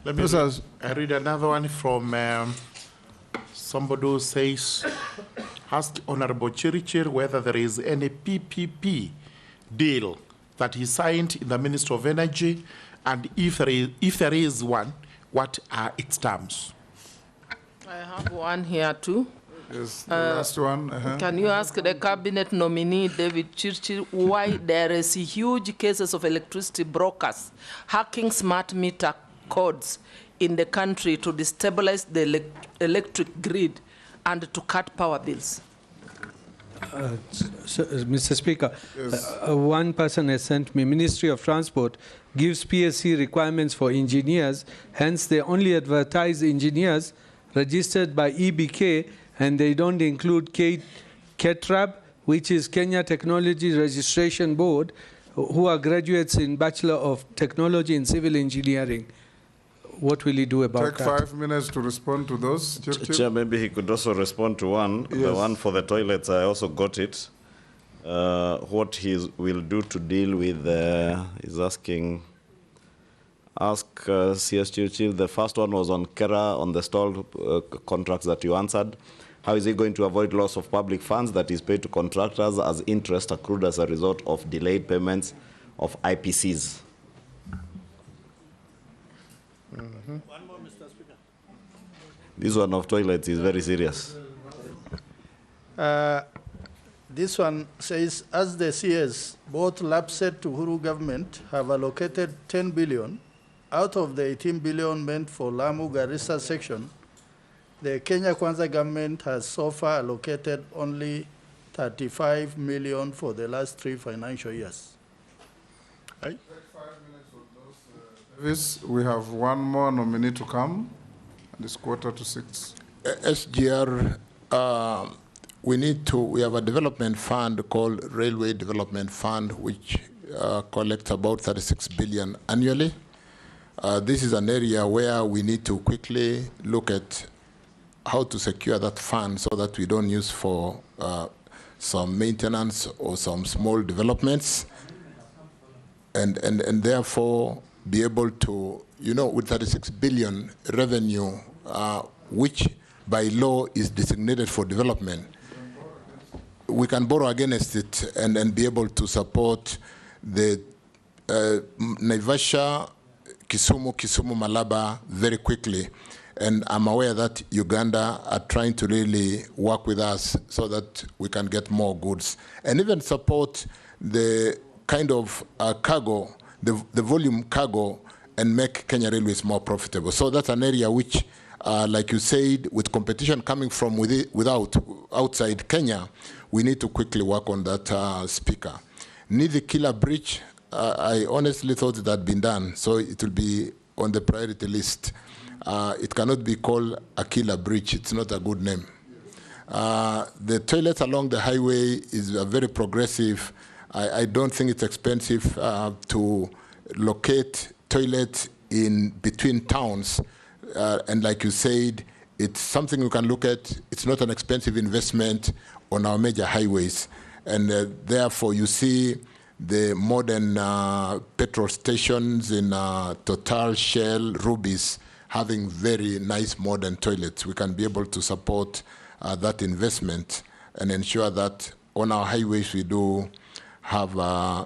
[SPEAKER 9] Let me I read another one from somebody who says, ask Honorable Chirichir whether there is any PPP deal that he signed in the Ministry of Energy, and if there is one, what are its terms?
[SPEAKER 5] I have one here too.
[SPEAKER 2] Yes, the last one.
[SPEAKER 5] Can you ask the cabinet nominee, David Chirchir, why there is huge cases of electricity brokers hacking smart meter codes in the country to destabilize the electric grid and to cut power bills?
[SPEAKER 10] Mr. Speaker, one person has sent me, Ministry of Transport gives PSC requirements for engineers, hence they only advertise engineers registered by EBK, and they don't include KETRAB, which is Kenya Technology Registration Board, who are graduates in Bachelor of Technology in Civil Engineering. What will he do about that?
[SPEAKER 2] Take 5 minutes to respond to those.
[SPEAKER 16] Chair, maybe he could also respond to one.
[SPEAKER 2] Yes.
[SPEAKER 16] The one for the toilets, I also got it. What he will do to deal with, is asking, ask CS Chirchir. The first one was on Kera, on the stalled contracts that you answered. How is he going to avoid loss of public funds that is paid to contractors as interest accrued as a result of delayed payments of IPCs?
[SPEAKER 15] One more, Mr. Speaker.
[SPEAKER 16] This one of toilets is very serious.
[SPEAKER 15] This one says, as the CS, both LAPSET to Uhuru government have allocated 10 billion out of the 18 billion meant for Lamu Garissa section. The Kenya Kwanza government has so far allocated only 35 million for the last 3 financial years. Right?
[SPEAKER 2] We have one more nominee to come, and it's 5:45.
[SPEAKER 1] SGR, we have a development fund called Railway Development Fund, which collects about 36 billion annually. This is an area where we need to quickly look at how to secure that fund so that we don't use for some maintenance or some small developments, and therefore be able to, with 36 billion revenue, which by law is designated for development, we can borrow against it and be able to support the Naivasha, Kisumu, Malaba very quickly. And I'm aware that Uganda are trying to really work with us so that we can get more goods and even support the kind of cargo, the volume cargo, and make Kenya Railways more profitable. So that's an area which, like you said, with competition coming from outside Kenya, we need to quickly work on that, Speaker. Nithi-Kila Bridge, I honestly thought it had been done, so it will be on the priority list. It cannot be called a killer bridge. It's not a good name. The toilets along the highway is very progressive. I don't think it's expensive to locate toilets in between towns. And like you said, it's something we can look at. It's not an expensive investment on our major highways. And therefore, you see the modern petrol stations in Total, Shell, Rubis having very nice modern toilets. We can be able to support that investment and ensure that on our highways we do have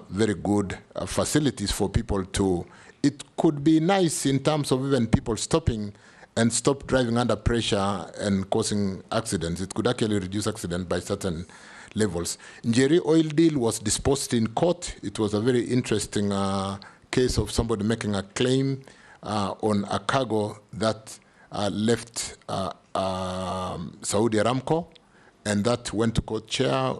[SPEAKER 1] very good facilities for people to. It could be nice in terms of even people stopping and stop driving under pressure and causing accidents. It could actually reduce accidents by certain levels. Njeri oil deal was disposed in court. It was a very interesting case of somebody making a claim on a cargo that left Saudi Aramco, and that went to court chair.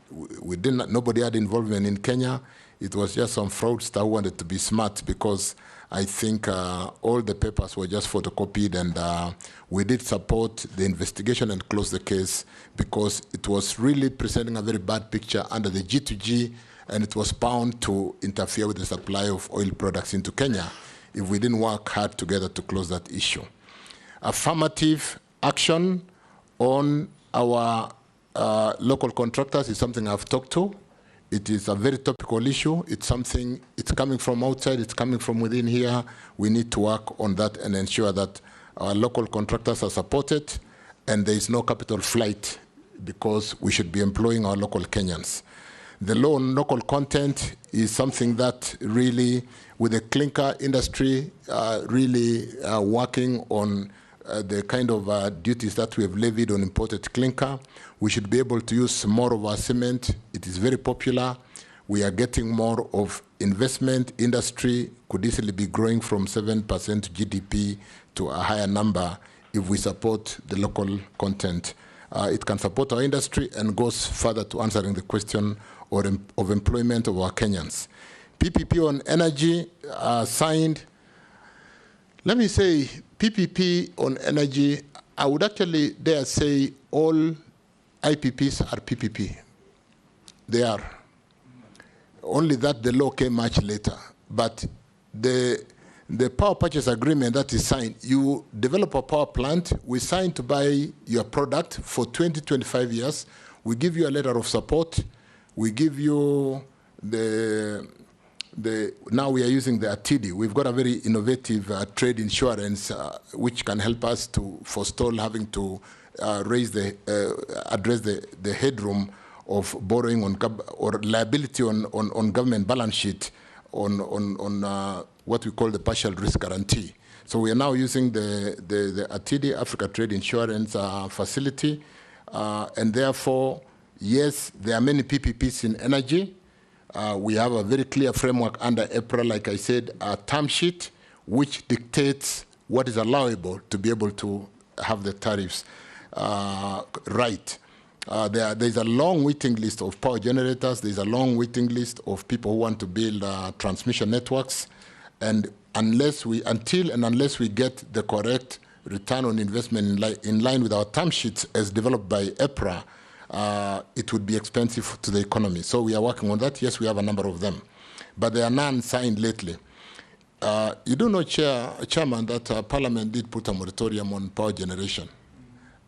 [SPEAKER 1] Nobody had involvement in Kenya. It was just some fraudster who wanted to be smart, because I think all the papers were just photocopied, and we did support the investigation and close the case because it was really presenting a very bad picture under the G2G, and it was bound to interfere with the supply of oil products into Kenya if we didn't work hard together to close that issue. Affirmative action on our local contractors is something I've talked to. It is a very topical issue. It's something, it's coming from outside, it's coming from within here. We need to work on that and ensure that our local contractors are supported and there is no capital flight, because we should be employing our local Kenyans. The law on local content is something that really, with the clinker industry, really working on the kind of duties that we have levied on imported clinker. We should be able to use more of our cement. It is very popular. We are getting more of investment. Industry could easily be growing from 7% GDP to a higher number if we support the local content. It can support our industry and goes further to answering the question of employment of our Kenyans. PPP on energy signed. Let me say, PPP on energy, I would actually dare say all IPPs are PPP. They are. Only that the law came much later. But the power purchase agreement that is signed, you develop a power plant, we sign to buy your product for 20-25 years, we give you a letter of support, we give you now we are using the ATIDI. We've got a very innovative trade insurance which can help us to forestall having to address the headroom of borrowing on or liability on government balance sheet on what we call the partial risk guarantee. So we are now using the ATIDI, Africa Trade Insurance Facility, and therefore, yes, there are many PPPs in energy. We have a very clear framework under EPRA, like I said, a term sheet, which dictates what is allowable to be able to have the tariffs right. There's a long waiting list of power generators. There's a long waiting list of people who want to build transmission networks. And unless we get the correct return on investment in line with our term sheets as developed by EPRA, it would be expensive to the economy. So we are working on that. Yes, we have a number of them. But there are none signed lately. You do know, Chairman, that Parliament did put a moratorium on power generation.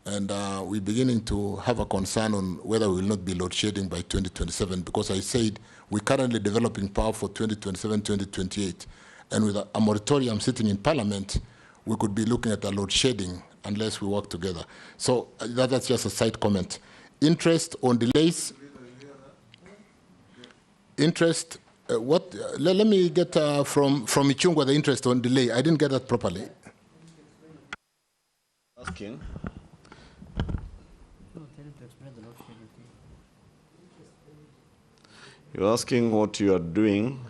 [SPEAKER 1] And we're beginning to have a concern on whether we will not be load shedding by 2027, because I said we're currently developing power for 2027, 2028. And with a moratorium sitting in Parliament, we could be looking at a load shedding unless we work together. So that's just a side comment. Interest on delays. Interest, what? Let me get from Ichungwa the interest on delay. I didn't get that properly.
[SPEAKER 16] Asking. You're asking what you are doing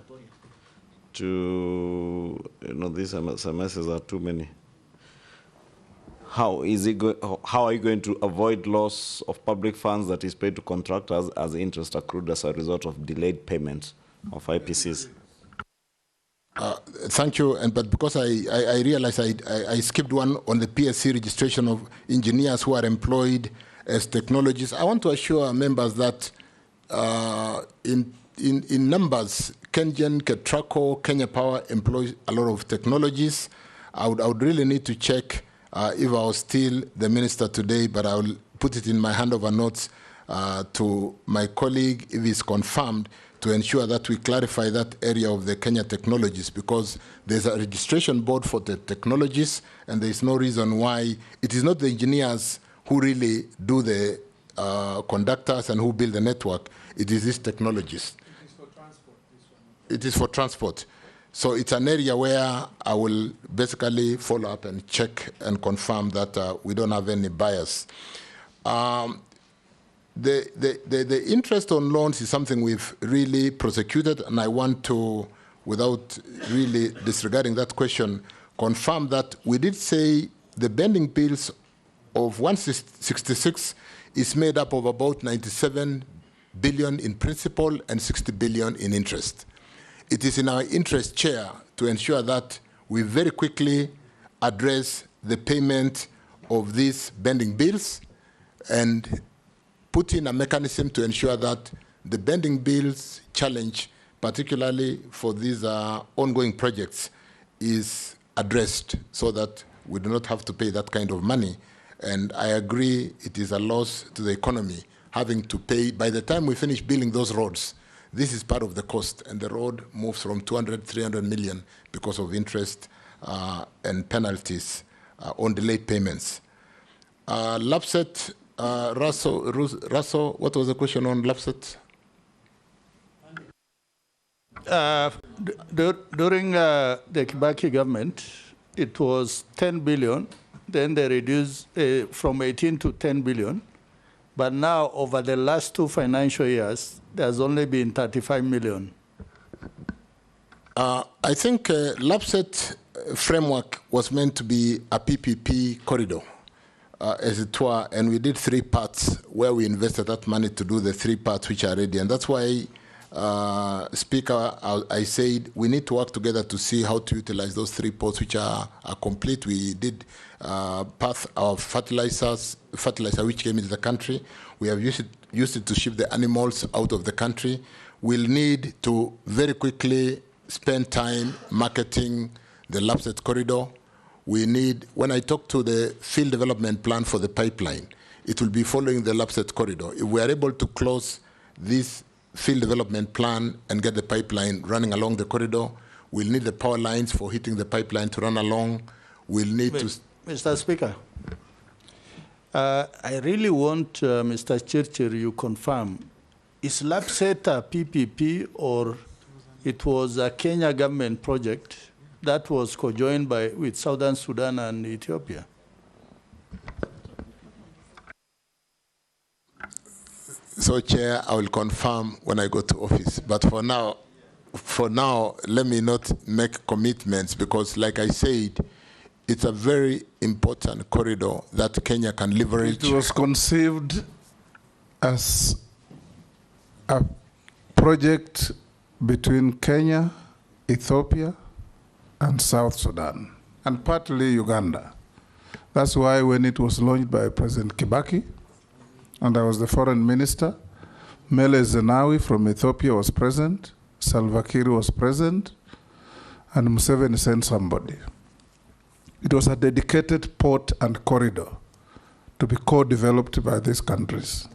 [SPEAKER 16] to, these SMSs are too many. How are you going to avoid loss of public funds that is paid to contractors as interest accrued as a result of delayed payment of IPCs?
[SPEAKER 1] Thank you. But because I realized I skipped one on the PSC registration of engineers who are employed as technologists, I want to assure members that in numbers, KenGen, Ketraco, Kenya Power employs a lot of technologies. I would really need to check if I was still the minister today, but I will put it in my handover notes to my colleague, if it's confirmed, to ensure that we clarify that area of the Kenya technologies, because there's a registration board for the technologies, and there is no reason why it is not the engineers who really do the conductors and who build the network. It is these technologies.
[SPEAKER 2] It is for transport, this one.
[SPEAKER 1] It is for transport. So it's an area where I will basically follow up and check and confirm that we don't have any bias. The interest on loans is something we've really prosecuted, and I want to, without really disregarding that question, confirm that we did say the bending bills of 166 is made up of about 97 billion in principal and 60 billion in interest. It is in our interest, Chair, to ensure that we very quickly address the payment of these bending bills and put in a mechanism to ensure that the bending bills challenge, particularly for these ongoing projects, is addressed so that we do not have to pay that kind of money. And I agree it is a loss to the economy having to pay. By the time we finish building those roads, this is part of the cost, and the road moves from 200, 300 million because of interest and penalties on delayed payments. LAPSET, Russell, what was the question on LAPSET?
[SPEAKER 15] During the Kibaki government, it was 10 billion. Then they reduced from 18 to 10 billion. But now, over the last 2 financial years, there's only been 35 million.
[SPEAKER 1] I think LAPSET framework was meant to be a PPP corridor, as it were, and we did 3 parts where we invested that money to do the 3 parts which are ready. And that's why, Speaker, I said we need to work together to see how to utilize those 3 ports which are complete. We did path of fertilizer which came into the country. We have used it to ship the animals out of the country. We'll need to very quickly spend time marketing the LAPSET corridor. We need, when I talk to the field development plan for the pipeline, it will be following the LAPSET corridor. If we are able to close this field development plan and get the pipeline running along the corridor, we'll need the power lines for hitting the pipeline to run along. We'll need to...
[SPEAKER 15] Mr. Speaker, I really want Mr. Chirchir, you confirm, is LAPSET a PPP or it was a Kenya government project that was co-joined with Southern Sudan and Ethiopia?
[SPEAKER 1] So, Chair, I will confirm when I go to office. But for now, let me not make commitments because, like I said, it's a very important corridor that Kenya can leverage.
[SPEAKER 2] It was conceived as a project between Kenya, Ethiopia, and South Sudan, and partly Uganda. That's why when it was launched by President Kibaki, and I was the foreign minister, Mele Zenawi from Ethiopia was present, Salva Kiir was present, and Museveni sent somebody. It was a dedicated port and corridor to be co-developed by these countries.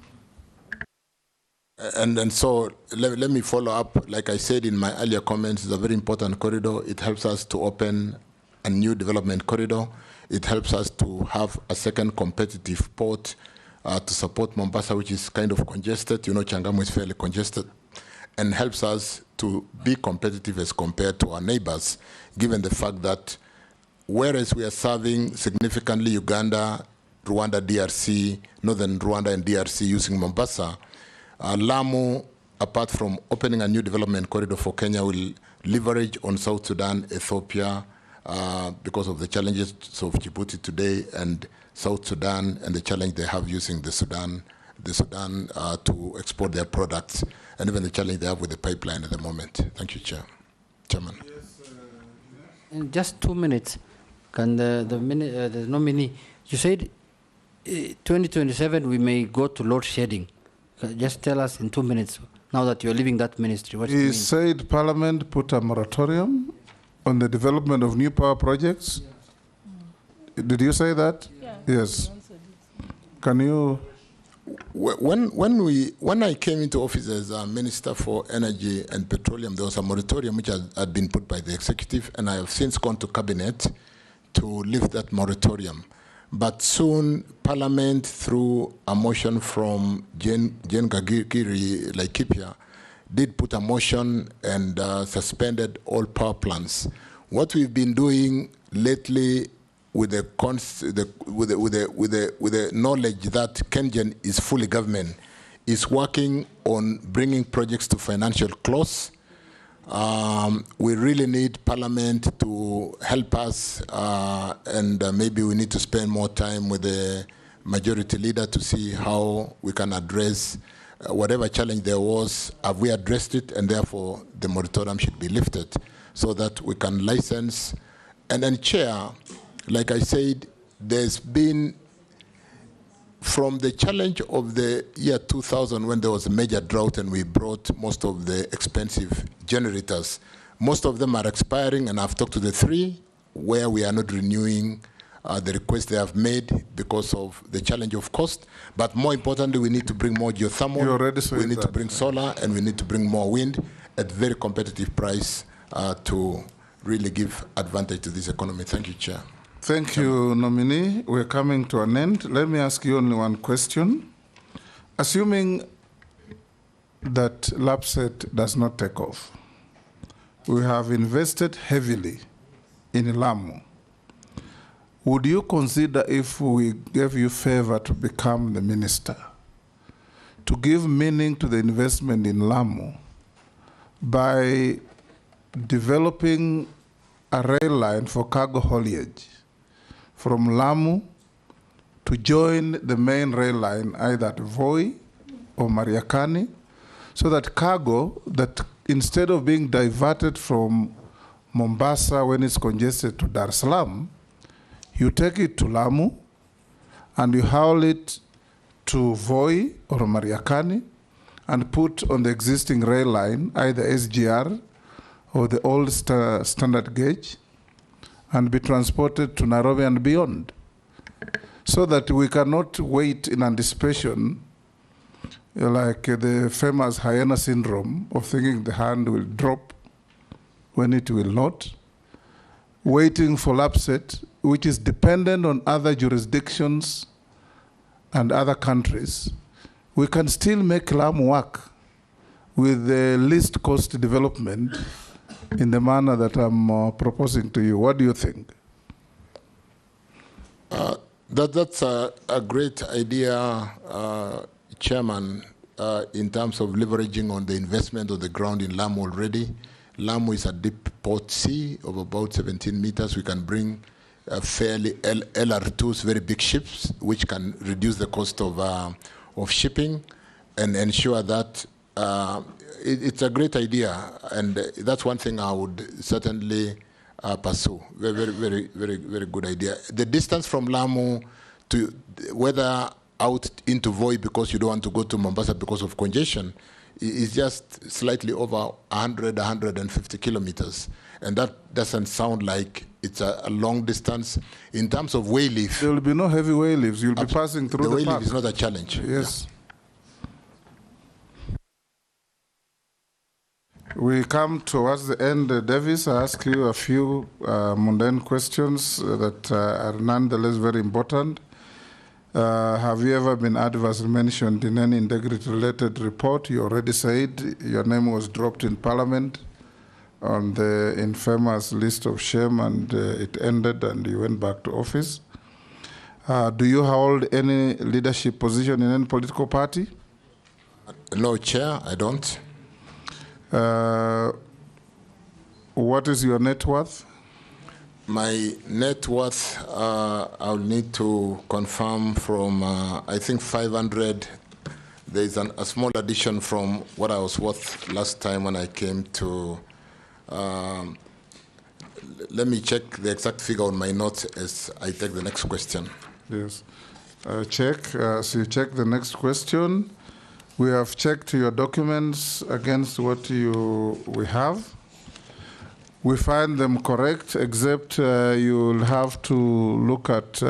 [SPEAKER 1] And so let me follow up. Like I said in my earlier comments, it's a very important corridor. It helps us to open a new development corridor. It helps us to have a second competitive port to support Mombasa, which is kind of congested. You know, Changamwe is fairly congested, and helps us to be competitive as compared to our neighbors, given the fact that whereas we are serving significantly Uganda, Rwanda, DRC, northern Rwanda and DRC using Mombasa, Lamu, apart from opening a new development corridor for Kenya, will leverage on South Sudan, Ethiopia, because of the challenges of Djibouti today and South Sudan and the challenge they have using the Sudan to export their products, and even the challenge they have with the pipeline at the moment. Thank you, Chairman.
[SPEAKER 4] In just 2 minutes, can the nominee, you said 2027 we may go to load shedding. Just tell us in 2 minutes, now that you're leaving that ministry, what do you mean?
[SPEAKER 2] He said Parliament put a moratorium on the development of new power projects. Did you say that?
[SPEAKER 5] Yeah.
[SPEAKER 2] Yes. Can you...
[SPEAKER 1] When I came into office as a Minister for Energy and Petroleum, there was a moratorium which had been put by the executive, and I have since gone to Cabinet to lift that moratorium. But soon, Parliament, through a motion from Jane Gagiri Laikipia, did put a motion and suspended all power plants. What we've been doing lately, with the knowledge that KenGen is fully government, is working on bringing projects to financial close. We really need Parliament to help us, and maybe we need to spend more time with the majority leader to see how we can address whatever challenge there was. Have we addressed it? And therefore, the moratorium should be lifted so that we can license. And then, Chair, like I said, there's been, from the challenge of the year 2000 when there was a major drought and we brought most of the expensive generators, most of them are expiring, and I've talked to the three where we are not renewing the request they have made because of the challenge of cost. But more importantly, we need to bring more geothermal,
[SPEAKER 2] you already said
[SPEAKER 1] we need
[SPEAKER 2] that.
[SPEAKER 1] to bring solar, and we need to bring more wind at very competitive price to really give advantage to this economy. Thank you, Chair.
[SPEAKER 2] Thank you, nominee. We're coming to an end. Let me ask you only one question. Assuming that LAPSSET does not take off, we have invested heavily in Lamu. Would you consider, if we gave you favor to become the minister, to give meaning to the investment in Lamu by developing a rail line for cargo haulage from Lamu to join the main rail line either at Voi or Mariakani, so that cargo, that instead of being diverted from Mombasa when it's congested to Dar es Salaam, you take it to Lamu and you haul it to Voi or Mariakani and put on the existing rail line, either SGR or the old standard gauge, and be transported to Nairobi and beyond, so that we cannot wait in anticipation, like the famous hyena syndrome of thinking the hand will drop when it will not, waiting for LAPSSET, which is dependent on other jurisdictions and other countries. We can still make Lamu work with the least cost development in the manner that I'm proposing to you. What do you think?
[SPEAKER 1] That's a great idea, Chairman, in terms of leveraging on the investment of the ground in Lamu already. Lamu is a deep port sea of about 17 meters. We can bring fairly LR2s, very big ships, which can reduce the cost of shipping and ensure that it's a great idea, and that's one thing I would certainly pursue. Very good idea. The distance from Lamu to whether out into Voi because you don't want to go to Mombasa because of congestion is just slightly over 150 kilometers, and that doesn't sound like it's a long distance. In terms of wayleaf,
[SPEAKER 2] there will be no heavy wayleaves. You'll be passing through the
[SPEAKER 1] wayleaf
[SPEAKER 2] park.
[SPEAKER 1] is not a challenge.
[SPEAKER 2] Yes. Yeah. We come towards the end. Davis, I ask you a few mundane questions that are nonetheless very important. Have you ever been adversely mentioned in any integrity-related report? You already said your name was dropped in Parliament on the infamous list of shame, and it ended and you went back to office. Do you hold any leadership position in any political party?
[SPEAKER 1] No, Chair, I don't.
[SPEAKER 2] What is your net worth?
[SPEAKER 1] My net worth, I'll need to confirm from, I think 500. There's a small addition from what I was worth last time when I came to, let me check the exact figure on my notes as I take the next question.
[SPEAKER 2] Yes. Check, so you check the next question. We have checked your documents against what we have. We find them correct, except you'll have to look at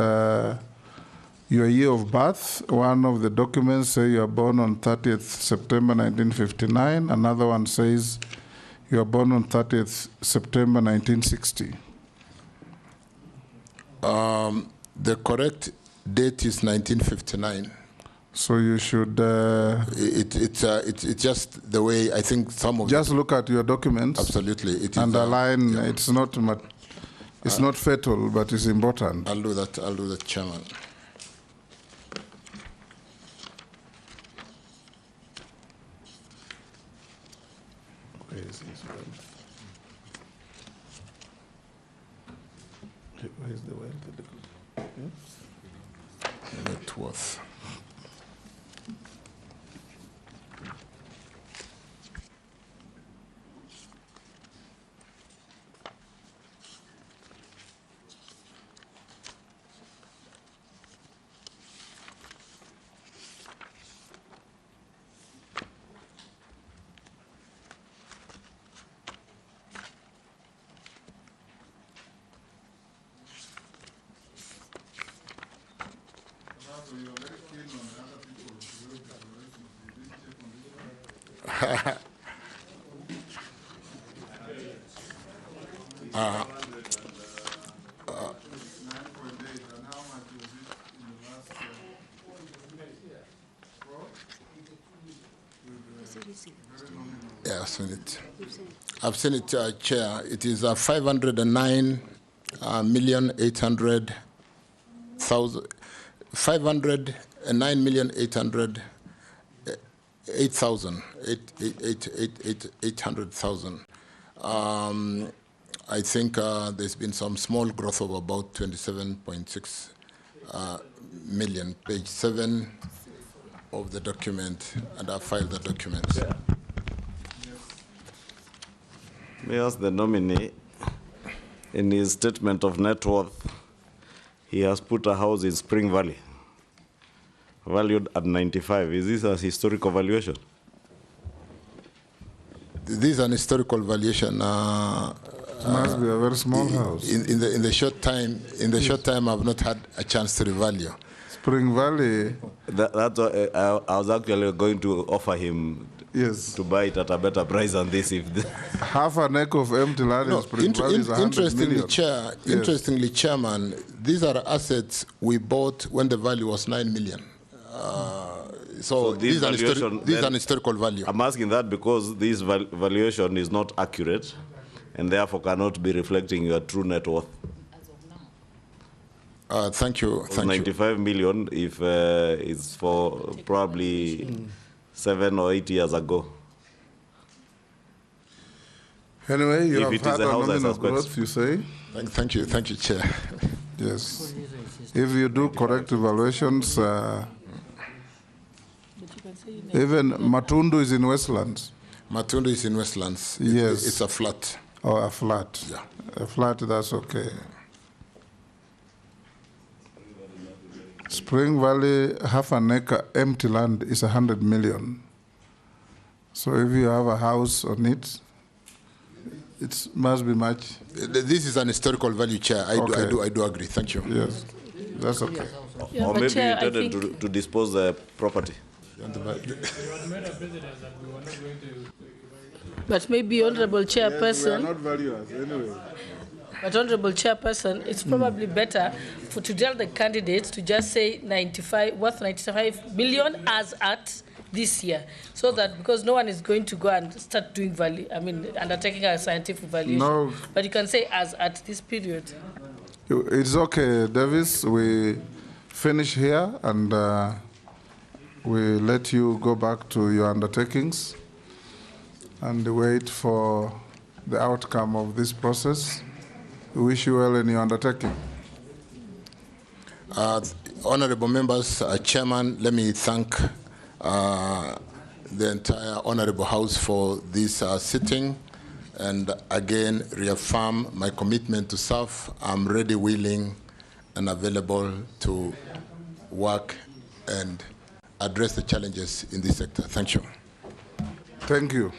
[SPEAKER 2] your year of birth. One of the documents say you are born on 30th September 1959. Another one says you are born on 30th September 1960.
[SPEAKER 1] The correct date is 1959.
[SPEAKER 2] So you should...
[SPEAKER 1] it's just the way I think some of...
[SPEAKER 2] Just look at your documents.
[SPEAKER 1] Absolutely. It is,
[SPEAKER 2] underline, it's not fatal, but it's important.
[SPEAKER 1] I'll do that, Chairman.
[SPEAKER 2] Where is this wealth? Where is the wealth?
[SPEAKER 1] Net worth. Yeah, I've seen it. I've seen it, Chair. It is 509,800,000. 509,800,000. I think there's been some small growth of about 27.6 million. Page 7 of the document, and I filed the document.
[SPEAKER 16] Yeah. May I ask the nominee, in his statement of net worth, he has put a house in Spring Valley, valued at 95. Is this a historical valuation?
[SPEAKER 1] This is an historical valuation.
[SPEAKER 2] It must be a very small house.
[SPEAKER 1] In the short time, I've not had a chance to revalue.
[SPEAKER 2] Spring Valley.
[SPEAKER 16] I was actually going to offer him to buy it at a better price than this. If
[SPEAKER 2] half an acre of empty land in Spring Valley is 100 million.
[SPEAKER 1] Interestingly, Chairman, these are assets we bought when the value was 9 million. So this is an historical value.
[SPEAKER 16] I'm asking that because this valuation is not accurate and therefore cannot be reflecting your true net worth.
[SPEAKER 1] Thank you.
[SPEAKER 16] 95 million if it's for probably 7 or 8 years ago.
[SPEAKER 2] Anyway, you
[SPEAKER 16] If
[SPEAKER 2] have
[SPEAKER 16] it is
[SPEAKER 2] had
[SPEAKER 16] a
[SPEAKER 2] a
[SPEAKER 16] house, I
[SPEAKER 2] nominal
[SPEAKER 16] suspect.
[SPEAKER 2] growth, you say?
[SPEAKER 1] Thank you, Chair.
[SPEAKER 2] Yes. If you do correct evaluations, even Matundu is in Westlands.
[SPEAKER 1] Matundu is in Westlands.
[SPEAKER 2] Yes.
[SPEAKER 1] It's a flat.
[SPEAKER 2] Oh, a flat.
[SPEAKER 1] Yeah.
[SPEAKER 2] A flat, that's okay. Spring Valley, half an acre empty land is 100 million. So if you have a house on it, it must be much.
[SPEAKER 1] This is an historical value, Chair. I do agree. Thank you.
[SPEAKER 2] Yes, that's okay.
[SPEAKER 5] Yeah,
[SPEAKER 16] Or
[SPEAKER 5] but
[SPEAKER 16] maybe
[SPEAKER 5] Chair,
[SPEAKER 16] you
[SPEAKER 5] I
[SPEAKER 16] intended
[SPEAKER 5] think-
[SPEAKER 16] to dispose the property.
[SPEAKER 5] But maybe Honorable Chairperson.
[SPEAKER 2] Yes, we are not valuers anyway.
[SPEAKER 5] But Honorable Chairperson, it's probably better to tell the candidates to just say 95 million as at this year, so that because no one is going to go and start doing undertaking a scientific valuation.
[SPEAKER 2] No.
[SPEAKER 5] But you can say as at this period.
[SPEAKER 2] It's okay, Davis. We finish here and we let you go back to your undertakings and wait for the outcome of this process. We wish you well in your undertaking.
[SPEAKER 1] Honorable members, Chairman, let me thank the entire Honorable House for this sitting, and again reaffirm my commitment to serve. I'm ready, willing, and available to work and address the challenges in this sector. Thank you.
[SPEAKER 2] Thank you.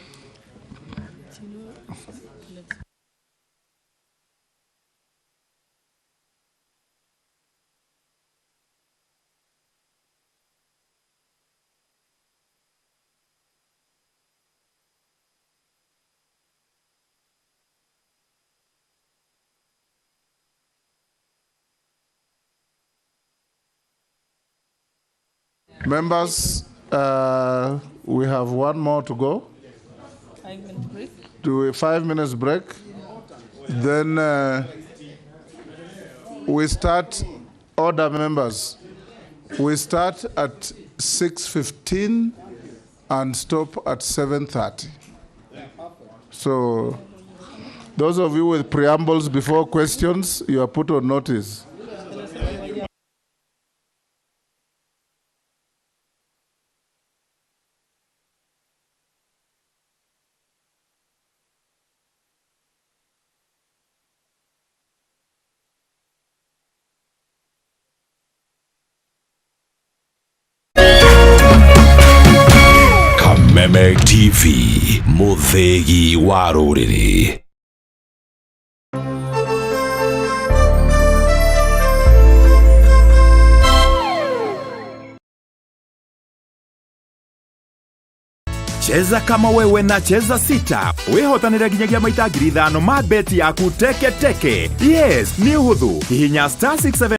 [SPEAKER 2] Members, we have one more to go.
[SPEAKER 5] 5 minutes break.
[SPEAKER 2] Do a 5 minutes break. Then we start, order members. We start at 6:15 and stop at 7:30. So those of you with preambles before questions, you are put on notice.
[SPEAKER 19] Kameme TV, Muthegi wa Rũrĩrĩ.
[SPEAKER 20] Cheza kama wewe na cheza sita. Wehotanĩre nginyagia maita 5,000 ma beti yaku teke teke. Yes, ni hũthũ. Hihinya *67